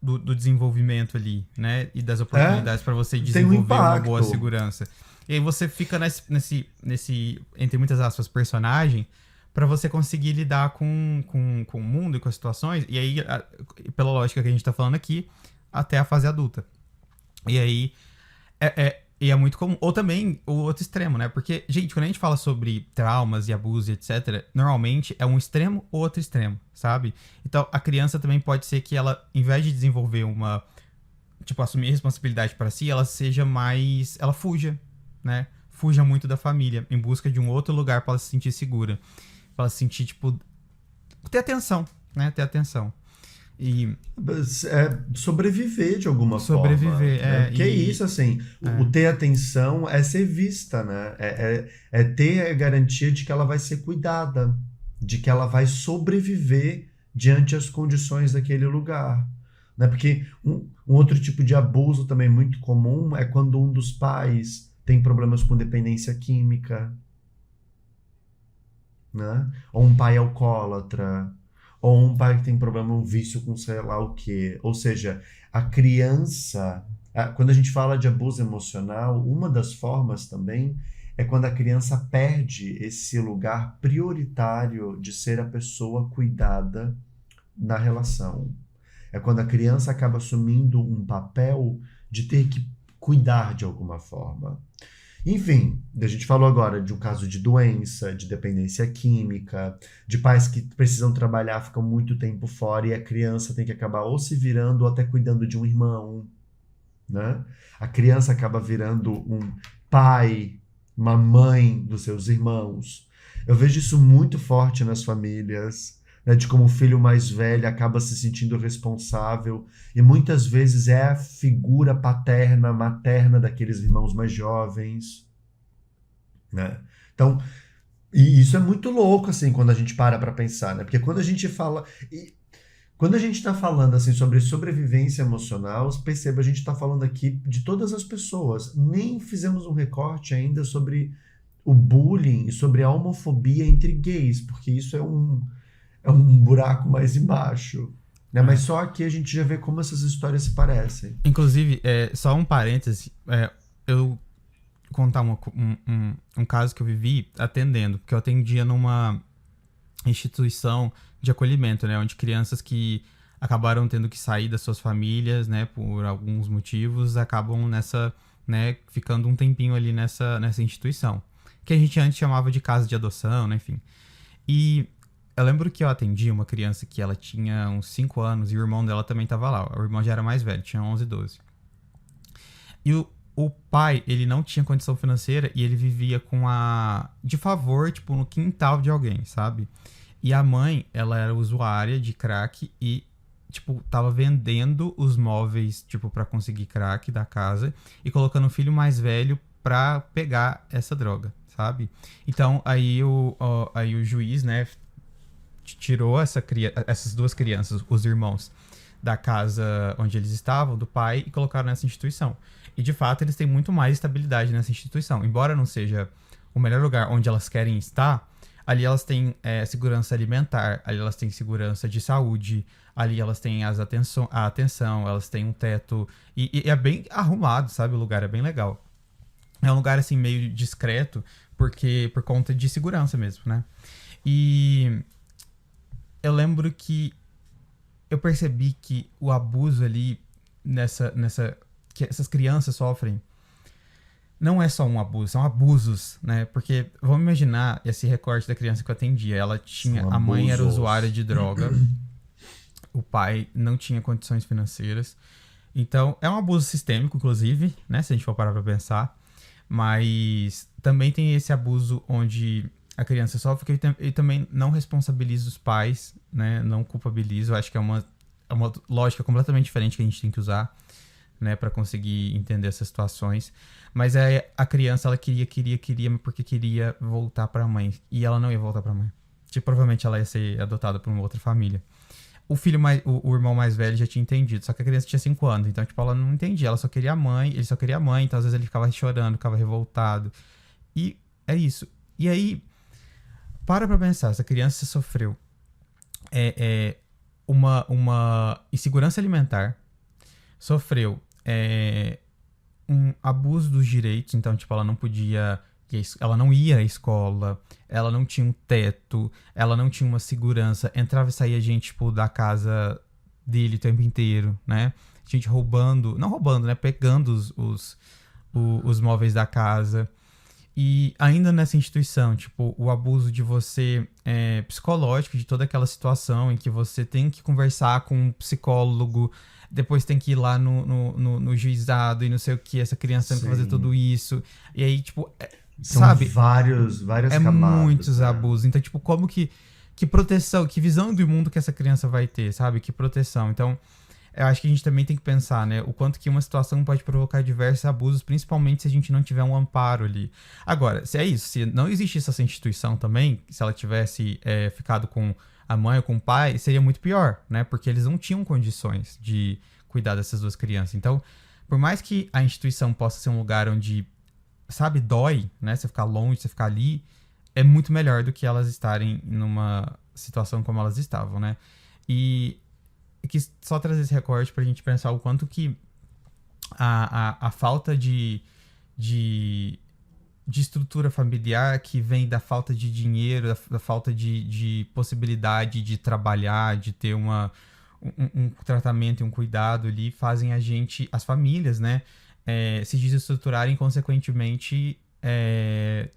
do desenvolvimento ali, né? E das É, oportunidades para você tem um desenvolver uma boa impacto. segurança. E aí você fica nesse entre muitas aspas, personagem para você conseguir lidar com o mundo e com as situações. E aí, pela lógica que a gente tá falando aqui, até a fase adulta. E aí, e é muito comum. Ou também o outro extremo, né? Porque, gente, quando a gente fala sobre traumas e abuso e etc., normalmente é um extremo ou outro extremo, sabe? Então, a criança também pode ser que ela, em vez de desenvolver uma. Tipo, assumir responsabilidade para si, ela seja mais. Ela fuja, né? Fuja muito da família, em busca de um outro lugar para ela se sentir segura. Pra ela se sentir, tipo. Ter atenção, né? Ter atenção. E Sobreviver de alguma forma, sobreviver, né? Porque é isso, assim, o É. ter atenção é ser vista, né? É ter a garantia de que ela vai ser cuidada, de que ela vai sobreviver diante as condições daquele lugar, né? Porque um outro tipo de abuso também muito comum é quando um dos pais tem problemas com dependência química, né? Ou um pai alcoólatra, ou um pai que tem problema, um vício com sei lá o quê. Ou seja, a criança, quando a gente fala de abuso emocional, uma das formas também é quando a criança perde esse lugar prioritário de ser a pessoa cuidada na relação. É quando a criança acaba assumindo um papel de ter que cuidar de alguma forma. Enfim, a gente falou agora de um caso de doença, de dependência química, de pais que precisam trabalhar, ficam muito tempo fora e a criança tem que acabar ou se virando ou até cuidando de um irmão, né? A criança acaba virando um pai, uma mãe dos seus irmãos. Eu vejo isso muito forte nas famílias, né, de como o filho mais velho acaba se sentindo responsável e muitas vezes é a figura paterna, materna daqueles irmãos mais jovens, né? Então, e isso é muito louco assim quando a gente para pensar, né? Porque quando a gente fala quando a gente está falando assim sobre sobrevivência emocional, perceba, a gente está falando aqui de todas as pessoas. Nem fizemos um recorte ainda sobre o bullying e sobre a homofobia entre gays, porque isso é um buraco mais embaixo. Né? Mas É. só aqui a gente já vê como essas histórias se parecem. Inclusive, só um parêntese, eu contar um caso que eu vivi atendendo, porque eu atendia numa instituição de acolhimento, né, onde crianças que acabaram tendo que sair das suas famílias, né, por alguns motivos, acabam né, ficando um tempinho ali nessa instituição, que a gente antes chamava de casa de adoção, né, enfim. E Eu lembro que eu atendi uma criança que ela tinha uns 5 anos e o irmão dela também tava lá. O irmão já era mais velho, tinha 11, 12. E o pai, ele não tinha condição financeira e ele vivia com a... de favor, tipo, no quintal de alguém, sabe? E a mãe, ela era usuária de crack e, tipo, tava vendendo os móveis, tipo, pra conseguir crack da casa e colocando o filho mais velho pra pegar essa droga, sabe? Então, aí o juiz, né, tirou essas duas crianças, os irmãos, da casa onde eles estavam, do pai, e colocaram nessa instituição. E, de fato, eles têm muito mais estabilidade nessa instituição. Embora não seja o melhor lugar onde elas querem estar, ali elas têm segurança alimentar, ali elas têm segurança de saúde, ali elas têm a atenção, elas têm um teto. E é bem arrumado, sabe? O lugar é bem legal. É um lugar, assim, meio discreto, por conta de segurança mesmo, né? E eu lembro que eu percebi que o abuso ali que essas crianças sofrem não é só um abuso, são abusos, né? Porque vamos imaginar esse recorte da criança que eu atendia. A mãe era usuária de droga, o pai não tinha condições financeiras. Então, é um abuso sistêmico, inclusive, né? Se a gente for parar pra pensar. Mas também tem esse abuso onde a criança sofre, que ele também não responsabiliza os pais, né? Não culpabiliza. Eu acho que é uma lógica completamente diferente que a gente tem que usar, né? Pra conseguir entender essas situações. Mas a criança, ela queria, porque queria voltar pra mãe. E ela não ia voltar pra mãe. Tipo, provavelmente ela ia ser adotada por uma outra família. O irmão mais velho já tinha entendido, só que a criança tinha 5 anos, então, tipo, ela não entendia, ela só queria a mãe, ele só queria a mãe, então às vezes ele ficava chorando, ficava revoltado. E é isso. E aí, para pra pensar, essa criança sofreu uma insegurança alimentar, sofreu um abuso dos direitos, então, tipo, ela não ia à escola, ela não tinha um teto, ela não tinha uma segurança, entrava e saía gente, tipo, da casa dele o tempo inteiro, né? Gente não roubando, né? Pegando os móveis da casa. E ainda nessa instituição, tipo, o abuso de você psicológico, de toda aquela situação em que você tem que conversar com um psicólogo, depois tem que ir lá no juizado e não sei o que, essa criança tem que fazer tudo isso. E aí, tipo, são sabe? várias camadas. Muitos abusos. Então, tipo, como que proteção, que visão do mundo que essa criança vai ter, sabe? Que proteção. Então, eu acho que a gente também tem que pensar, né? O quanto que uma situação pode provocar diversos abusos, principalmente se a gente não tiver um amparo ali. Agora, se é isso, se não existisse essa instituição também, se ela tivesse ficado com a mãe ou com o pai, seria muito pior, né? Porque eles não tinham condições de cuidar dessas duas crianças. Então, por mais que a instituição possa ser um lugar onde, sabe, dói, né? Você ficar longe, você ficar ali, é muito melhor do que elas estarem numa situação como elas estavam, né? E quis só trazer esse recorte pra gente pensar o quanto que a falta de estrutura familiar que vem da falta de dinheiro, da falta de possibilidade de trabalhar, de ter um tratamento e um cuidado ali, fazem as famílias, né, se desestruturarem e, consequentemente,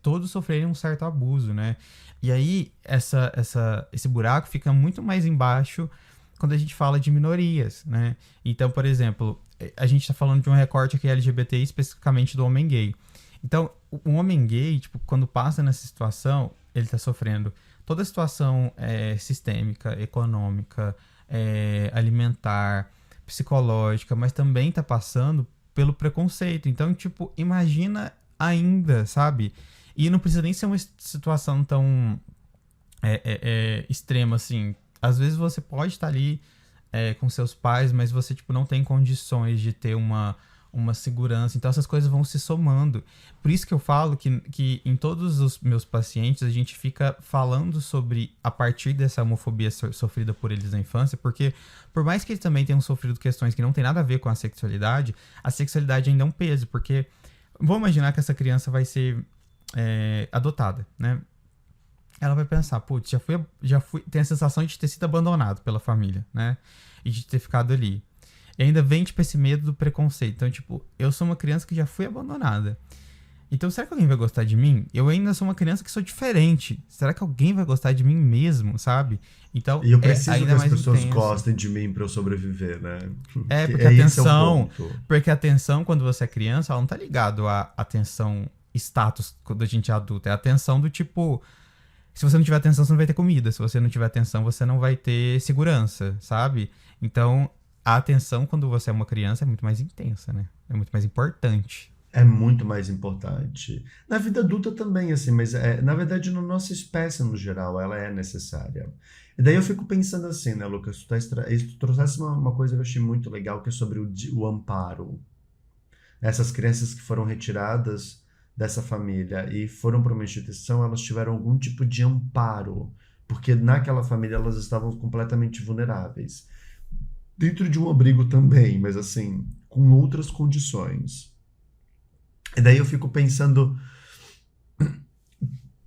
todos sofrerem um certo abuso, né? E aí, esse buraco fica muito mais embaixo quando a gente fala de minorias, né? Então, por exemplo, a gente tá falando de um recorte aqui LGBT, especificamente do homem gay. Então, o homem gay, tipo, quando passa nessa situação, ele tá sofrendo toda a situação sistêmica, econômica, alimentar, psicológica, mas também tá passando pelo preconceito. Então, tipo, imagina ainda, sabe? E não precisa nem ser uma situação tão extrema, assim. Às vezes você pode estar ali com seus pais, mas você, tipo, não tem condições de ter uma segurança. Então essas coisas vão se somando. Por isso que eu falo que em todos os meus pacientes a gente fica falando sobre, a partir dessa homofobia sofrida por eles na infância, porque por mais que eles também tenham sofrido questões que não tem nada a ver com a sexualidade ainda é um peso, porque vamos imaginar que essa criança vai ser adotada, né? Ela vai pensar, putz, já fui, tem a sensação de ter sido abandonado pela família, né? E de ter ficado ali. E ainda vem, tipo, esse medo do preconceito. Então, tipo, eu sou uma criança que já fui abandonada. Então, será que alguém vai gostar de mim? Eu ainda sou uma criança que sou diferente. Será que alguém vai gostar de mim mesmo, sabe? Então, E eu é preciso que ainda as mais pessoas intenso. gostem de mim pra eu sobreviver, né? Porque a Esse é o atenção... ponto. Porque a atenção, quando você é criança, ela não tá ligado à atenção status quando a gente é adulto. É a atenção do tipo... Se você não tiver atenção, você não vai ter comida. Se você não tiver atenção, você não vai ter segurança, sabe? Então, a atenção, quando você é uma criança, é muito mais intensa, né? É muito mais importante. É muito mais importante. Na vida adulta também, assim, mas na verdade, na nossa espécie no geral, ela é necessária. E daí eu fico pensando assim, né, Lucas? Tu trouxesse uma coisa que eu achei muito legal, que é sobre o amparo. Essas crianças que foram retiradas dessa família e foram para uma instituição, elas tiveram algum tipo de amparo, porque naquela família elas estavam completamente vulneráveis. Dentro de um abrigo também, mas assim, com outras condições. E daí eu fico pensando,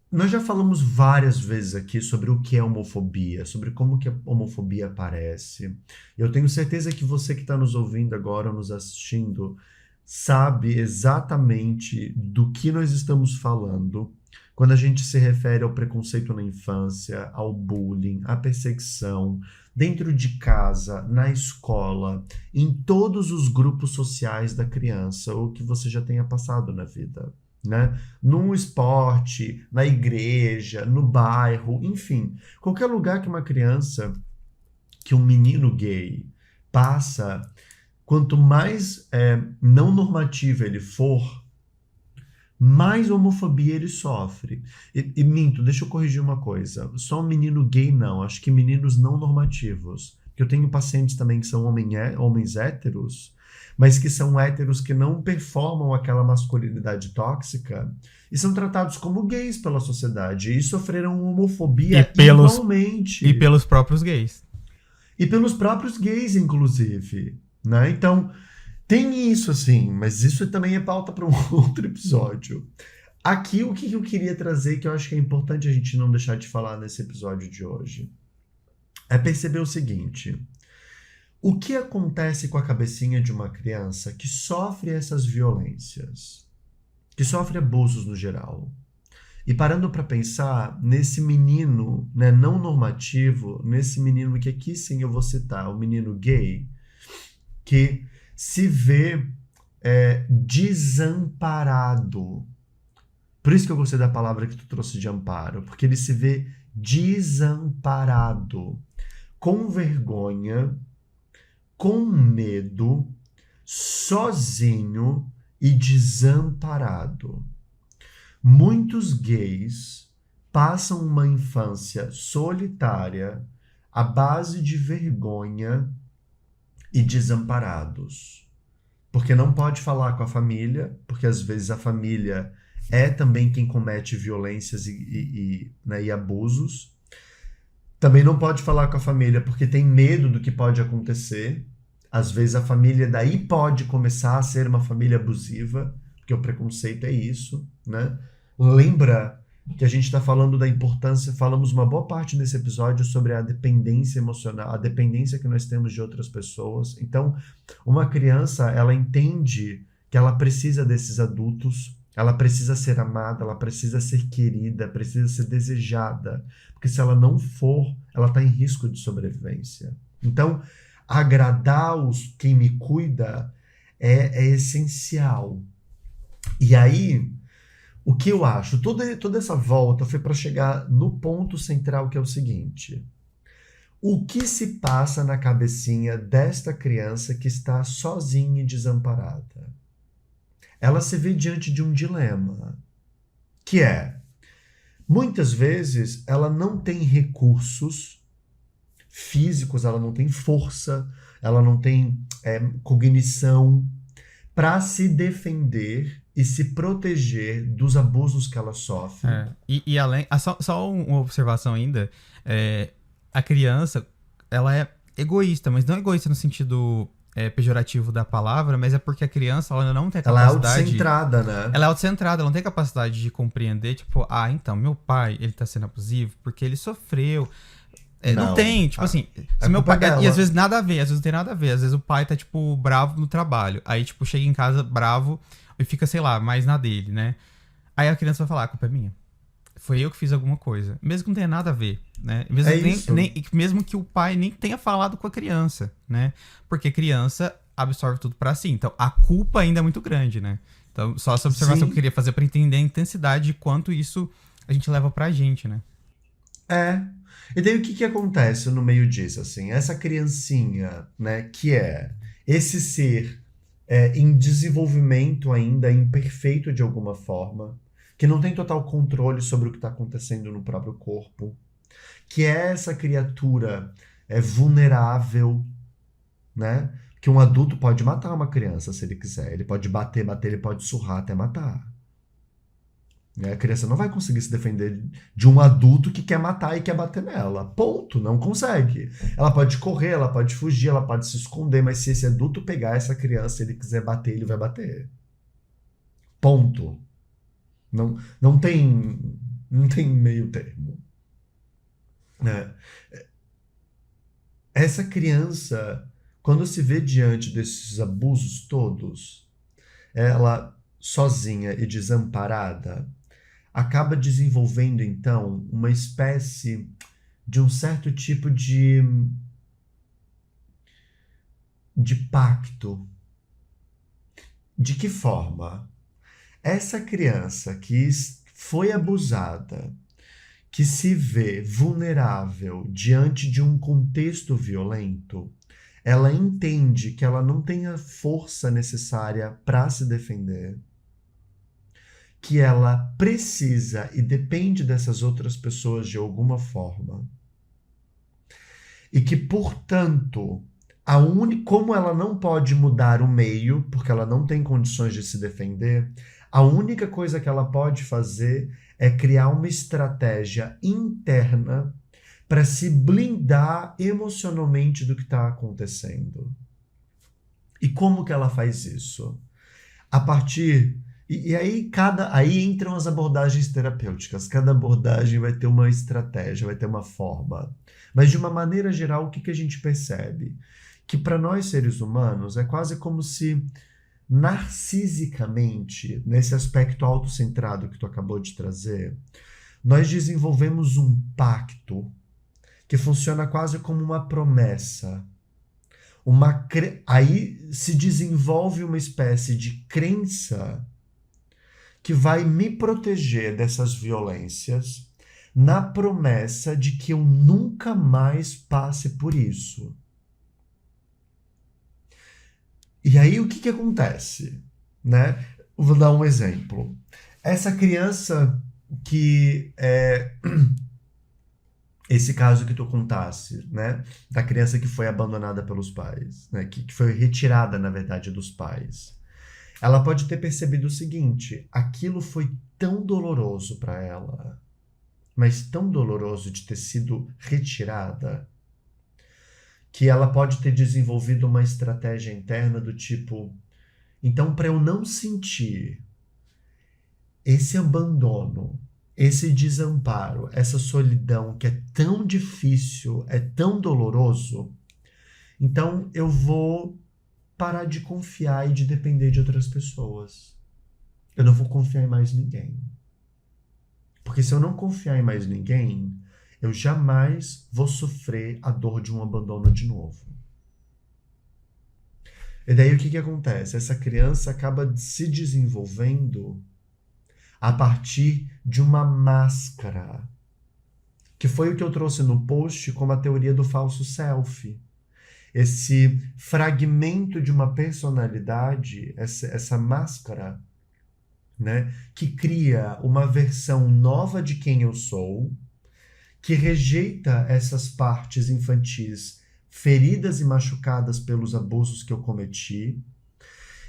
nós já falamos várias vezes aqui sobre o que é homofobia, sobre como que a homofobia aparece. Eu tenho certeza que você que está nos ouvindo agora, nos assistindo, sabe exatamente do que nós estamos falando quando a gente se refere ao preconceito na infância, ao bullying, à perseguição, dentro de casa, na escola, em todos os grupos sociais da criança, ou que você já tenha passado na vida, né? No esporte, na igreja, no bairro, enfim, qualquer lugar que uma criança, que um menino gay passa, quanto mais não normativo ele for, mais homofobia ele sofre. E minto, deixa eu corrigir uma coisa. Só um menino gay não, acho que meninos não normativos. Porque eu tenho pacientes também que são homens héteros, mas que são héteros que não performam aquela masculinidade tóxica e são tratados como gays pela sociedade e sofreram homofobia igualmente. E pelos próprios gays. E pelos próprios gays, inclusive, né? Então, tem isso, assim, mas isso também é pauta para um outro episódio. Aqui, o que eu queria trazer, que eu acho que é importante a gente não deixar de falar nesse episódio de hoje, é perceber o seguinte: o que acontece com a cabecinha de uma criança que sofre essas violências, que sofre abusos no geral? E parando para pensar nesse menino, né, não normativo, nesse menino que aqui sim eu vou citar, o menino gay, que se vê desamparado. Por isso que eu gostei da palavra que tu trouxe de amparo, porque ele se vê desamparado, com vergonha, com medo, sozinho e desamparado. Muitos gays passam uma infância solitária à base de vergonha e desamparados. Porque não pode falar com a família, porque às vezes a família é também quem comete violências né, e abusos. Também não pode falar com a família porque tem medo do que pode acontecer. Às vezes a família daí pode começar a ser uma família abusiva, porque o preconceito é isso, né? Lembra que a gente está falando da importância, falamos uma boa parte nesse episódio sobre a dependência emocional, a dependência que nós temos de outras pessoas. Então, uma criança, ela entende que ela precisa desses adultos, ela precisa ser amada, ela precisa ser querida, precisa ser desejada, porque se ela não for, ela está em risco de sobrevivência. Então, agradar quem me cuida é essencial. E aí, o que eu acho? Toda essa volta foi para chegar no ponto central, que é o seguinte: o que se passa na cabecinha desta criança que está sozinha e desamparada? Ela se vê diante de um dilema, que é, muitas vezes, ela não tem recursos físicos, ela não tem força, ela não tem cognição para se defender e se proteger dos abusos que ela sofre. E além, só uma observação ainda, a criança, ela é egoísta, mas não egoísta no sentido pejorativo da palavra, mas é porque a criança ela não tem a capacidade... Ela é autocentrada, né? Ela é autocentrada, ela não tem capacidade de compreender, tipo, então, meu pai, ele tá sendo abusivo porque ele sofreu... Não tem, tipo assim, se meu pai, e às vezes nada a ver, às vezes não tem nada a ver, às vezes o pai tá, tipo, bravo no trabalho, aí, tipo, chega em casa bravo, e fica, sei lá, mais na dele, né? Aí a criança vai falar, a culpa é minha. Foi eu que fiz alguma coisa. Mesmo que não tenha nada a ver, né? Mesmo, É isso. mesmo que o pai nem tenha falado com a criança, né? Porque a criança absorve tudo pra si. Então, a culpa ainda é muito grande, né? Então, só essa observação que eu Sim, queria fazer pra entender a intensidade de quanto isso a gente leva pra gente, né? é. E daí o que que acontece no meio disso, assim? Essa criancinha, né, que é esse ser em desenvolvimento ainda, imperfeito de alguma forma, que não tem total controle sobre o que está acontecendo no próprio corpo, que é essa criatura vulnerável, né? Que um adulto pode matar uma criança se ele quiser. Ele pode bater, ele pode surrar até matar. Né? A criança não vai conseguir se defender de um adulto que quer matar e quer bater nela. Ponto, não consegue. Ela pode correr, ela pode fugir, ela pode se esconder, mas se esse adulto pegar essa criança e ele quiser bater, ele vai bater. Ponto. Não, não tem meio termo. Né? Essa criança, quando se vê diante desses abusos todos, ela sozinha e desamparada, acaba desenvolvendo então uma espécie de um certo tipo de pacto. De que forma? Essa criança que foi abusada, que se vê vulnerável diante de um contexto violento, ela entende que ela não tem a força necessária para se defender, que ela precisa e depende dessas outras pessoas de alguma forma, e que, portanto, como ela não pode mudar o meio, porque ela não tem condições de se defender, a única coisa que ela pode fazer é criar uma estratégia interna para se blindar emocionalmente do que está acontecendo. E como que ela faz isso? A partir e aí entram as abordagens terapêuticas. Cada abordagem vai ter uma estratégia, vai ter uma forma. Mas de uma maneira geral, o que que a gente percebe? Que para nós seres humanos é quase como se narcisicamente, nesse aspecto autocentrado que tu acabou de trazer, nós desenvolvemos um pacto que funciona quase como uma promessa. Aí se desenvolve uma espécie de crença que vai me proteger dessas violências na promessa de que eu nunca mais passe por isso. E aí o que que acontece, né? Vou dar um exemplo. Essa criança que esse caso que tu contasse, né? Da criança que foi abandonada pelos pais, né? Que foi retirada, na verdade, dos pais. Ela pode ter percebido o seguinte: aquilo foi tão doloroso para ela, mas tão doloroso de ter sido retirada, que ela pode ter desenvolvido uma estratégia interna do tipo: então, para eu não sentir esse abandono, esse desamparo, essa solidão que é tão difícil, é tão doloroso, então eu vou parar de confiar e de depender de outras pessoas. Eu não vou confiar em mais ninguém. Porque se eu não confiar em mais ninguém, eu jamais vou sofrer a dor de um abandono de novo. E daí o que que acontece? Essa criança acaba se desenvolvendo a partir de uma máscara, que foi o que eu trouxe no post como a teoria do falso self. Esse fragmento de uma personalidade, essa máscara, né, que cria uma versão nova de quem eu sou, que rejeita essas partes infantis feridas e machucadas pelos abusos que eu cometi,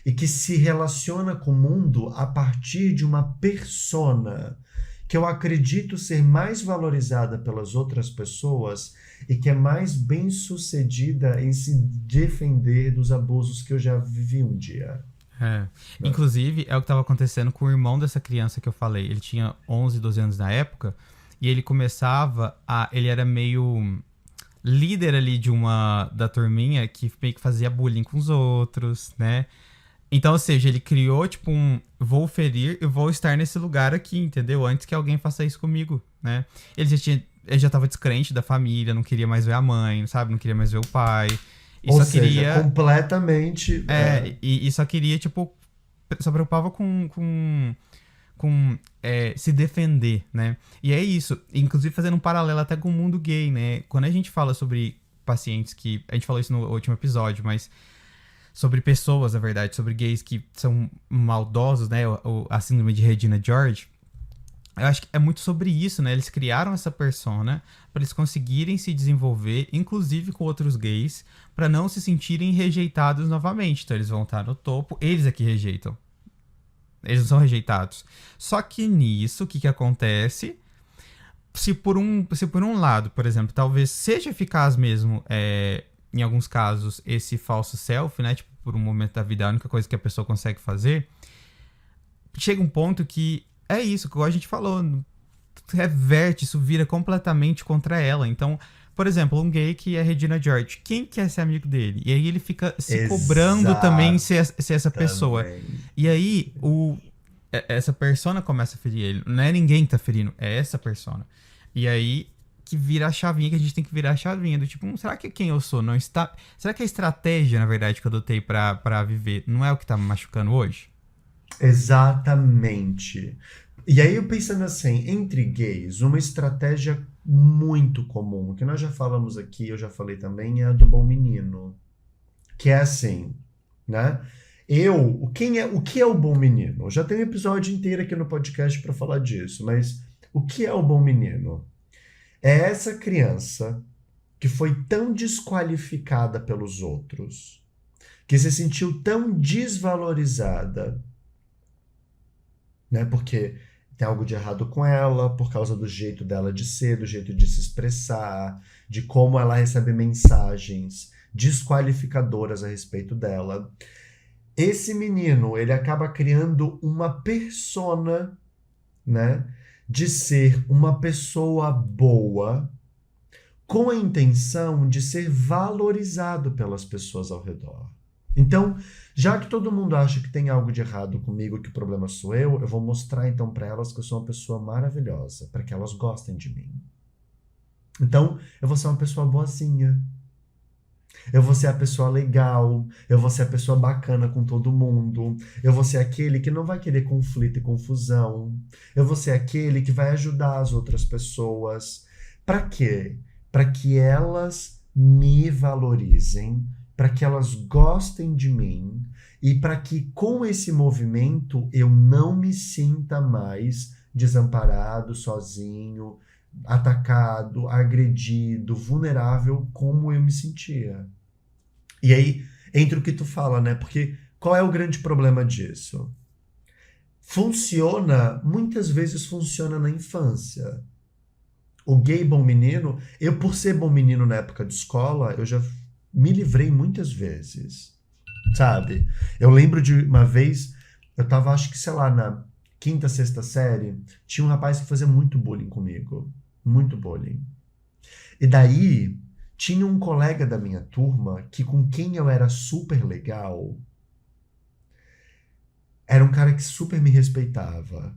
e que se relaciona com o mundo a partir de uma persona que eu acredito ser mais valorizada pelas outras pessoas e que é mais bem-sucedida em se defender dos abusos que eu já vivi um dia. É. Inclusive, é o que estava acontecendo com o irmão dessa criança que eu falei. Ele tinha 11, 12 anos na época e ele começava a... Ele era meio líder ali da turminha que meio que fazia bullying com os outros, né? Então, ou seja, ele criou, tipo, vou ferir e vou estar nesse lugar aqui, entendeu? Antes que alguém faça isso comigo, né? Ele já tava descrente da família, não queria mais ver a mãe, sabe? Não queria mais ver o pai. E Ou só seja, queria... completamente. E só queria, tipo, só preocupava com se defender, né? E é isso. Inclusive fazendo um paralelo até com o mundo gay, né? Quando a gente fala sobre pacientes que... A gente falou isso no último episódio, mas... Sobre pessoas, na verdade, sobre gays que são maldosos, né? A síndrome de Regina George. Eu acho que é muito sobre isso, né? Eles criaram essa persona para eles conseguirem se desenvolver, inclusive com outros gays, para não se sentirem rejeitados novamente. Então eles vão estar no topo, eles é que rejeitam. Eles não são rejeitados. Só que nisso, o que acontece? Se por um lado, por exemplo, talvez seja eficaz mesmo, em alguns casos, esse falso self, né? Tipo, por um momento da vida, a única coisa que a pessoa consegue fazer, chega um ponto que é isso, como a gente falou, reverte, isso vira completamente contra ela. Então, por exemplo, um gay que é Regina George, quem quer ser amigo dele? E aí ele fica se cobrando também ser essa pessoa. E aí, essa persona começa a ferir ele. Não é ninguém que tá ferindo, é essa persona. E aí, que vira a chavinha, que a gente tem que virar a chavinha do tipo, será que quem eu sou não está... Será que a estratégia, na verdade, que eu adotei pra viver não é o que tá me machucando hoje? Exatamente. E aí, eu pensando assim, entre gays, uma estratégia muito comum, que nós já falamos aqui, eu já falei também, é a do bom menino. Que é assim, né? O que é o bom menino? Eu já tenho um episódio inteiro aqui no podcast para falar disso, mas o que é o bom menino? É essa criança que foi tão desqualificada pelos outros, que se sentiu tão desvalorizada, né? Porque tem algo de errado com ela, por causa do jeito dela de ser, do jeito de se expressar, de como ela recebe mensagens desqualificadoras a respeito dela. Esse menino, ele acaba criando uma persona, né, de ser uma pessoa boa, com a intenção de ser valorizado pelas pessoas ao redor. Então, já que todo mundo acha que tem algo de errado comigo, que o problema sou eu vou mostrar então para elas que eu sou uma pessoa maravilhosa, para que elas gostem de mim. Então, eu vou ser uma pessoa boazinha. Eu vou ser a pessoa legal, eu vou ser a pessoa bacana com todo mundo, eu vou ser aquele que não vai querer conflito e confusão, eu vou ser aquele que vai ajudar as outras pessoas. Para quê? Para que elas me valorizem, para que elas gostem de mim e para que com esse movimento eu não me sinta mais desamparado, sozinho, atacado, agredido, vulnerável como eu me sentia. E aí entra o que tu fala, né? Porque qual é o grande problema disso? Muitas vezes funciona na infância. O gay bom menino, eu por ser bom menino na época de escola, eu já me livrei muitas vezes, sabe? Eu lembro de uma vez, eu tava acho que, sei lá, na quinta, sexta série, tinha um rapaz que fazia muito bullying comigo. Muito bullying. E daí, tinha um colega da minha turma que com quem eu era super legal, era um cara que super me respeitava.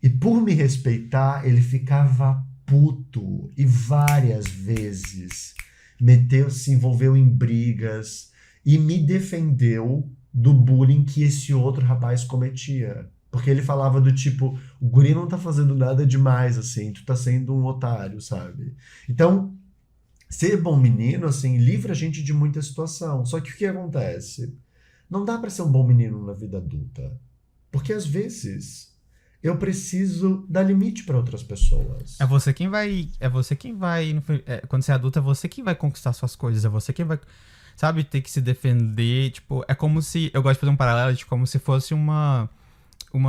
E por me respeitar, ele ficava puto e várias vezes se envolveu em brigas e me defendeu do bullying que esse outro rapaz cometia. Porque ele falava do tipo, o guri não tá fazendo nada demais, assim, tu tá sendo um otário, sabe? Então, ser bom menino, assim, livra a gente de muita situação. Só que o que acontece? Não dá pra ser um bom menino na vida adulta. Porque às vezes eu preciso dar limite para outras pessoas. É você quem vai. Quando você é adulto, é você quem vai conquistar suas coisas. É você quem vai, sabe, ter que se defender. Tipo, é como se. Eu gosto de fazer um paralelo de como se fosse uma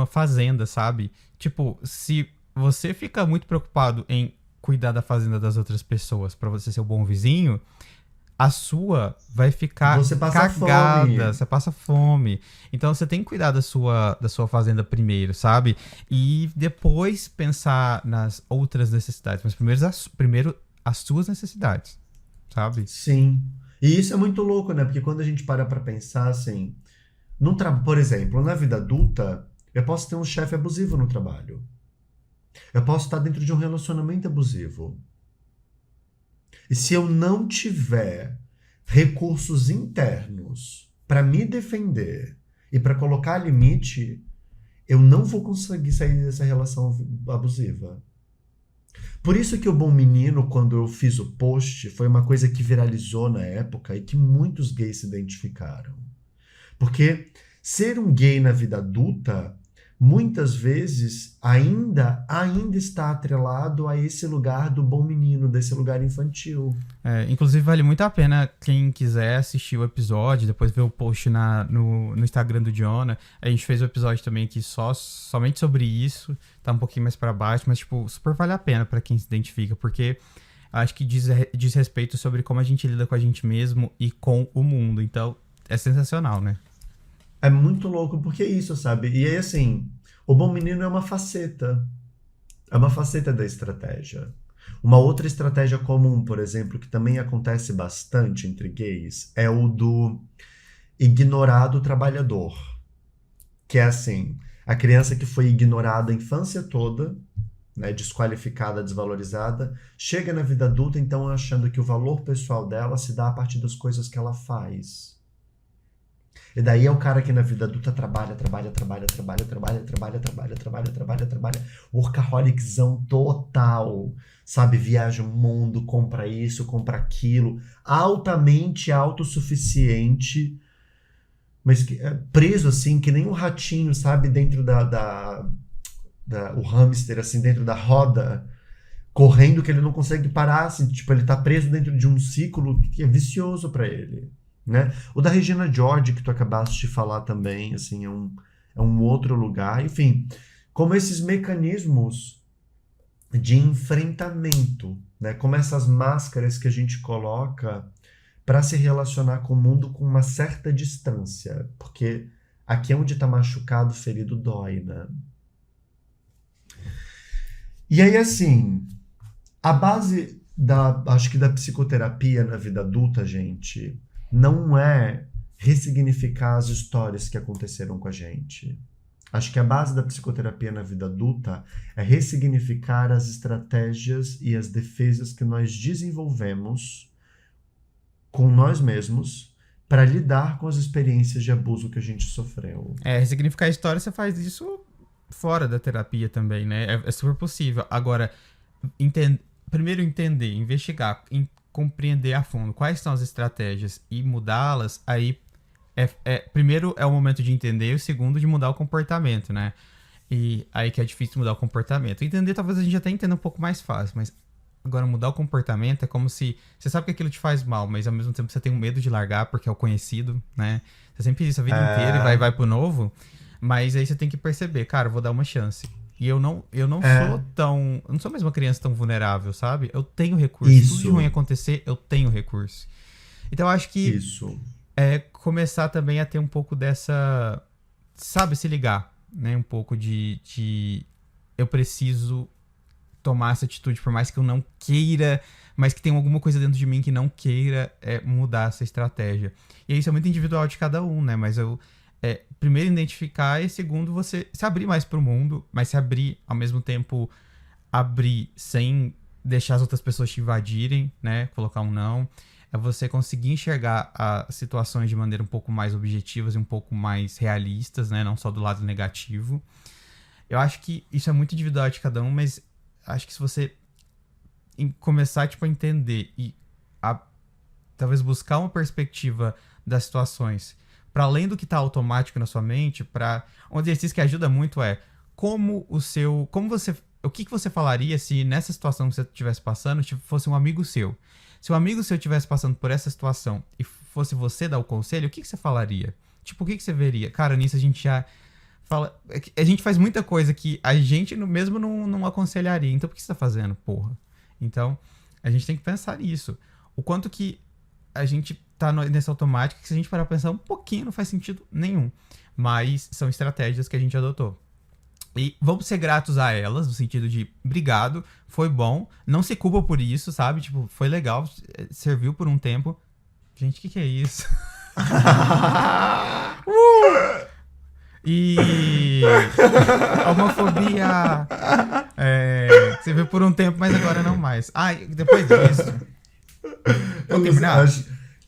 fazenda, sabe? Tipo, se você fica muito preocupado em cuidar da fazenda das outras pessoas pra você ser o bom vizinho, a sua vai ficar você passa cagada, fome. você passa fome. Então você tem que cuidar da sua fazenda primeiro, sabe? E depois pensar nas outras necessidades. Mas primeiro as suas necessidades, sabe? Sim. E isso é muito louco, né? Porque quando a gente para pra pensar, assim, Por exemplo, na vida adulta, eu posso ter um chefe abusivo no trabalho. Eu posso estar dentro de um relacionamento abusivo. E se eu não tiver recursos internos para me defender e para colocar limite, eu não vou conseguir sair dessa relação abusiva. Por isso que o Bom Menino, quando eu fiz o post, foi uma coisa que viralizou na época e que muitos gays se identificaram. Porque ser um gay na vida adulta, muitas vezes, ainda está atrelado a esse lugar do bom menino, desse lugar infantil. Inclusive, vale muito a pena quem quiser assistir o episódio, depois ver o post no Instagram do Jonah. A gente fez o episódio também aqui somente sobre isso, tá um pouquinho mais pra baixo, mas, tipo, super vale a pena pra quem se identifica, porque acho que diz respeito sobre como a gente lida com a gente mesmo e com o mundo. Então, é sensacional, né? É muito louco porque é isso, sabe? E aí, assim, o bom menino é uma faceta. É uma faceta da estratégia. Uma outra estratégia comum, por exemplo, que também acontece bastante entre gays, é o do ignorado trabalhador. Que é assim, a criança que foi ignorada a infância toda, né, desqualificada, desvalorizada, chega na vida adulta, então, achando que o valor pessoal dela se dá a partir das coisas que ela faz. E daí é o cara que na vida adulta trabalha, workaholiczão total, sabe? Viaja o mundo, compra isso, compra aquilo, altamente autossuficiente, mas preso assim, que nem um ratinho, sabe? Dentro o hamster, assim, dentro da roda, correndo que ele não consegue parar, assim, tipo, ele tá preso dentro de um ciclo que é vicioso pra ele. Né? O da Regina George, que tu acabaste de falar também, assim, é um outro lugar. Enfim, como esses mecanismos de enfrentamento, né? Como essas máscaras que a gente coloca para se relacionar com o mundo com uma certa distância. Porque aqui é onde está machucado, ferido, dói, né? E aí, assim, a base acho que da psicoterapia na vida adulta, gente, não é ressignificar as histórias que aconteceram com a gente. Acho que a base da psicoterapia na vida adulta é ressignificar as estratégias e as defesas que nós desenvolvemos com nós mesmos para lidar com as experiências de abuso que a gente sofreu. Ressignificar a história, você faz isso fora da terapia também, né? É super possível. Agora, primeiro entender, investigar, compreender a fundo quais são as estratégias e mudá-las, aí primeiro é o momento de entender, e o segundo de mudar o comportamento, né? E aí que é difícil mudar o comportamento. Entender talvez a gente até entenda um pouco mais fácil, mas agora mudar o comportamento é como se você sabe que aquilo te faz mal, mas ao mesmo tempo você tem um medo de largar porque é o conhecido, né? Você sempre diz isso a vida inteira e vai pro novo, mas aí você tem que perceber, cara, eu vou dar uma chance. E eu não sou mais uma criança tão vulnerável, sabe? Eu tenho recurso. Se tudo de ruim acontecer, eu tenho recurso. Então eu acho que isso é começar também a ter um pouco dessa, sabe, se ligar, né? Um pouco de eu preciso tomar essa atitude, por mais que eu não queira, mas que tem alguma coisa dentro de mim que não queira mudar essa estratégia. E isso é muito individual de cada um, né? Mas primeiro identificar e segundo você se abrir mais pro mundo, mas se abrir ao mesmo tempo, abrir sem deixar as outras pessoas te invadirem, né? Colocar um não. É você conseguir enxergar as situações de maneira um pouco mais objetivas e um pouco mais realistas, né? Não só do lado negativo. Eu acho que isso é muito individual de cada um, mas acho que se você começar tipo, a entender e talvez buscar uma perspectiva das situações para além do que está automático na sua mente, um exercício que ajuda muito é o que você falaria se nessa situação que você estivesse passando, tipo, fosse um amigo seu. Se um amigo seu estivesse passando por essa situação e fosse você dar o conselho, o que você falaria? Tipo, o que você veria? Cara, nisso a gente já fala... A gente faz muita coisa que a gente mesmo não aconselharia. Então, por que você tá fazendo, porra? Então, a gente tem que pensar nisso. O quanto que a gente tá nesse automático, que se a gente parar pra pensar um pouquinho, não faz sentido nenhum. Mas são estratégias que a gente adotou. E vamos ser gratos a elas, no sentido de, obrigado, foi bom, não se culpa por isso, sabe? Tipo, foi legal, serviu por um tempo. Gente, o que é isso? E a homofobia você viu por um tempo, mas agora não mais. Depois disso.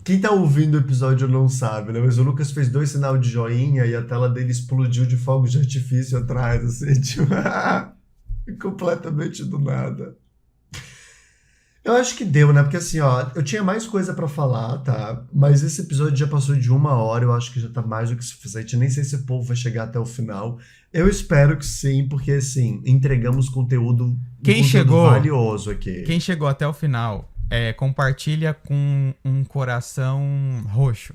Quem tá ouvindo o episódio não sabe, né? Mas o Lucas fez 2 sinal de joinha e a tela dele explodiu de fogos de artifício atrás, assim, tipo, completamente do nada. Eu acho que deu, né? Porque assim, ó, eu tinha mais coisa pra falar, tá? Mas esse episódio já passou de 1 hora, eu acho que já tá mais do que suficiente. Nem sei se o povo vai chegar até o final. Eu espero que sim, porque assim, entregamos conteúdo valioso aqui. Quem chegou até o final, compartilha com um coração roxo.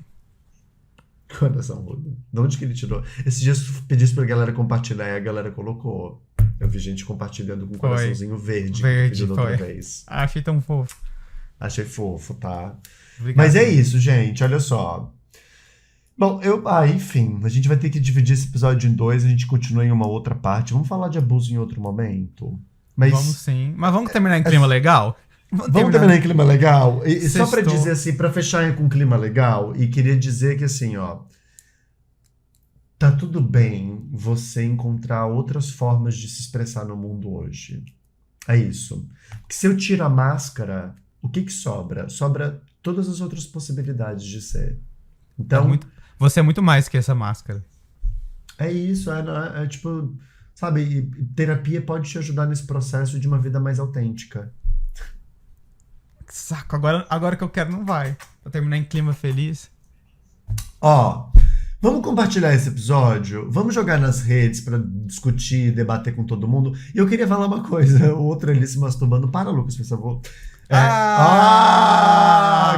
Coração roxo. De onde que ele tirou? Esses dias eu pedi pra galera compartilhar e a galera colocou. Eu vi gente compartilhando com um coraçãozinho verde. Verde, da outra vez. Achei tão fofo. Achei fofo, tá? Obrigado. Mas é isso, gente. Olha só. Bom, enfim. A gente vai ter que dividir esse episódio em 2. A gente continua em uma outra parte. Vamos falar de abuso em outro momento. Vamos sim. Mas vamos terminar em clima legal? Vamos terminar em clima legal? E só pra dizer assim, pra fechar com clima legal, e queria dizer que assim, ó, tá tudo bem você encontrar outras formas de se expressar no mundo hoje. É isso. Porque se eu tiro a máscara, o que sobra? Sobra todas as outras possibilidades de ser. Então, você é muito mais que essa máscara. É isso, é tipo, sabe, terapia pode te ajudar nesse processo de uma vida mais autêntica. Saco, agora que eu quero não vai. Pra terminar em clima feliz. Ó, vamos compartilhar esse episódio, vamos jogar nas redes pra discutir, debater com todo mundo. E eu queria falar uma coisa, o outro ali se masturbando. Para, Lucas, por favor.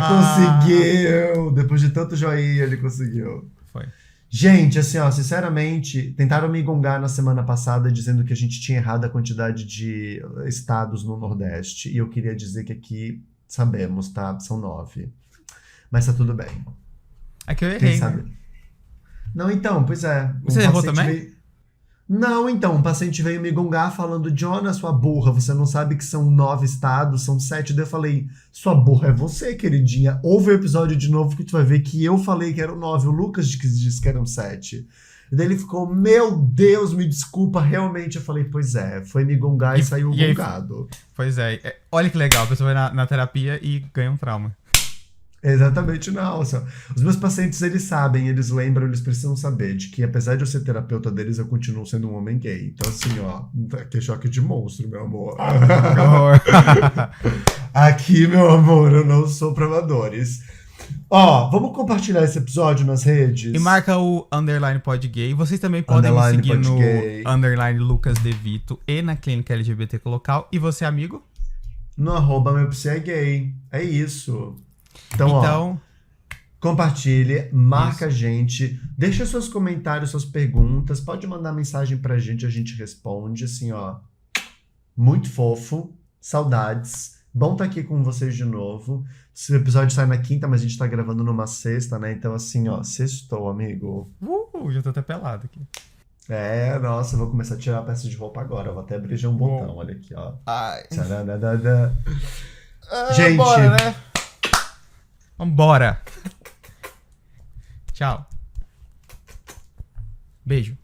Conseguiu! Depois de tanto joinha, ele conseguiu. Foi. Gente, assim, ó, sinceramente, tentaram me gongar na semana passada dizendo que a gente tinha errado a quantidade de estados no Nordeste. E eu queria dizer que aqui sabemos, tá? São 9. Mas tá tudo bem. É que eu errei. Quem sabe? Não, então, pois é. Você errou também? Não, então, um paciente veio me gongar falando: Jonas, sua burra, você não sabe que são 9 estados, são 7. Daí eu falei: sua burra é você, queridinha. Ouve o episódio de novo que tu vai ver que eu falei que eram 9, o Lucas disse que eram 7. E daí ele ficou: meu Deus, me desculpa, realmente. Eu falei: pois é, foi me gongar e saiu gongado. Pois é, olha que legal, a pessoa vai na terapia e ganha um trauma. Exatamente, não. Assim, os meus pacientes, eles sabem, eles lembram, eles precisam saber de que, apesar de eu ser terapeuta deles, eu continuo sendo um homem gay. Então, assim, ó, que choque de monstro, meu amor. Aqui, meu amor, eu não sou pra amadores. Ó, vamos compartilhar esse episódio nas redes. E marca o _podgay. Vocês também podem me seguir no _LucasDeVito e na Clínica LGBT Local. E você, amigo? No @meuPsyGay. É isso. Então, ó, compartilhe, marca a gente, deixa seus comentários, suas perguntas, pode mandar mensagem pra gente, a gente responde, assim, ó, muito fofo, saudades, bom estar aqui com vocês de novo. Esse episódio sai na quinta, mas a gente tá gravando numa sexta, né, então assim, ó, sextou, amigo. Já tô até pelado aqui. Nossa, eu vou começar a tirar a peça de roupa agora, eu vou até abrir já um botão, olha aqui, ó. Ai. Gente, bora, né? Vambora. Tchau. Beijo.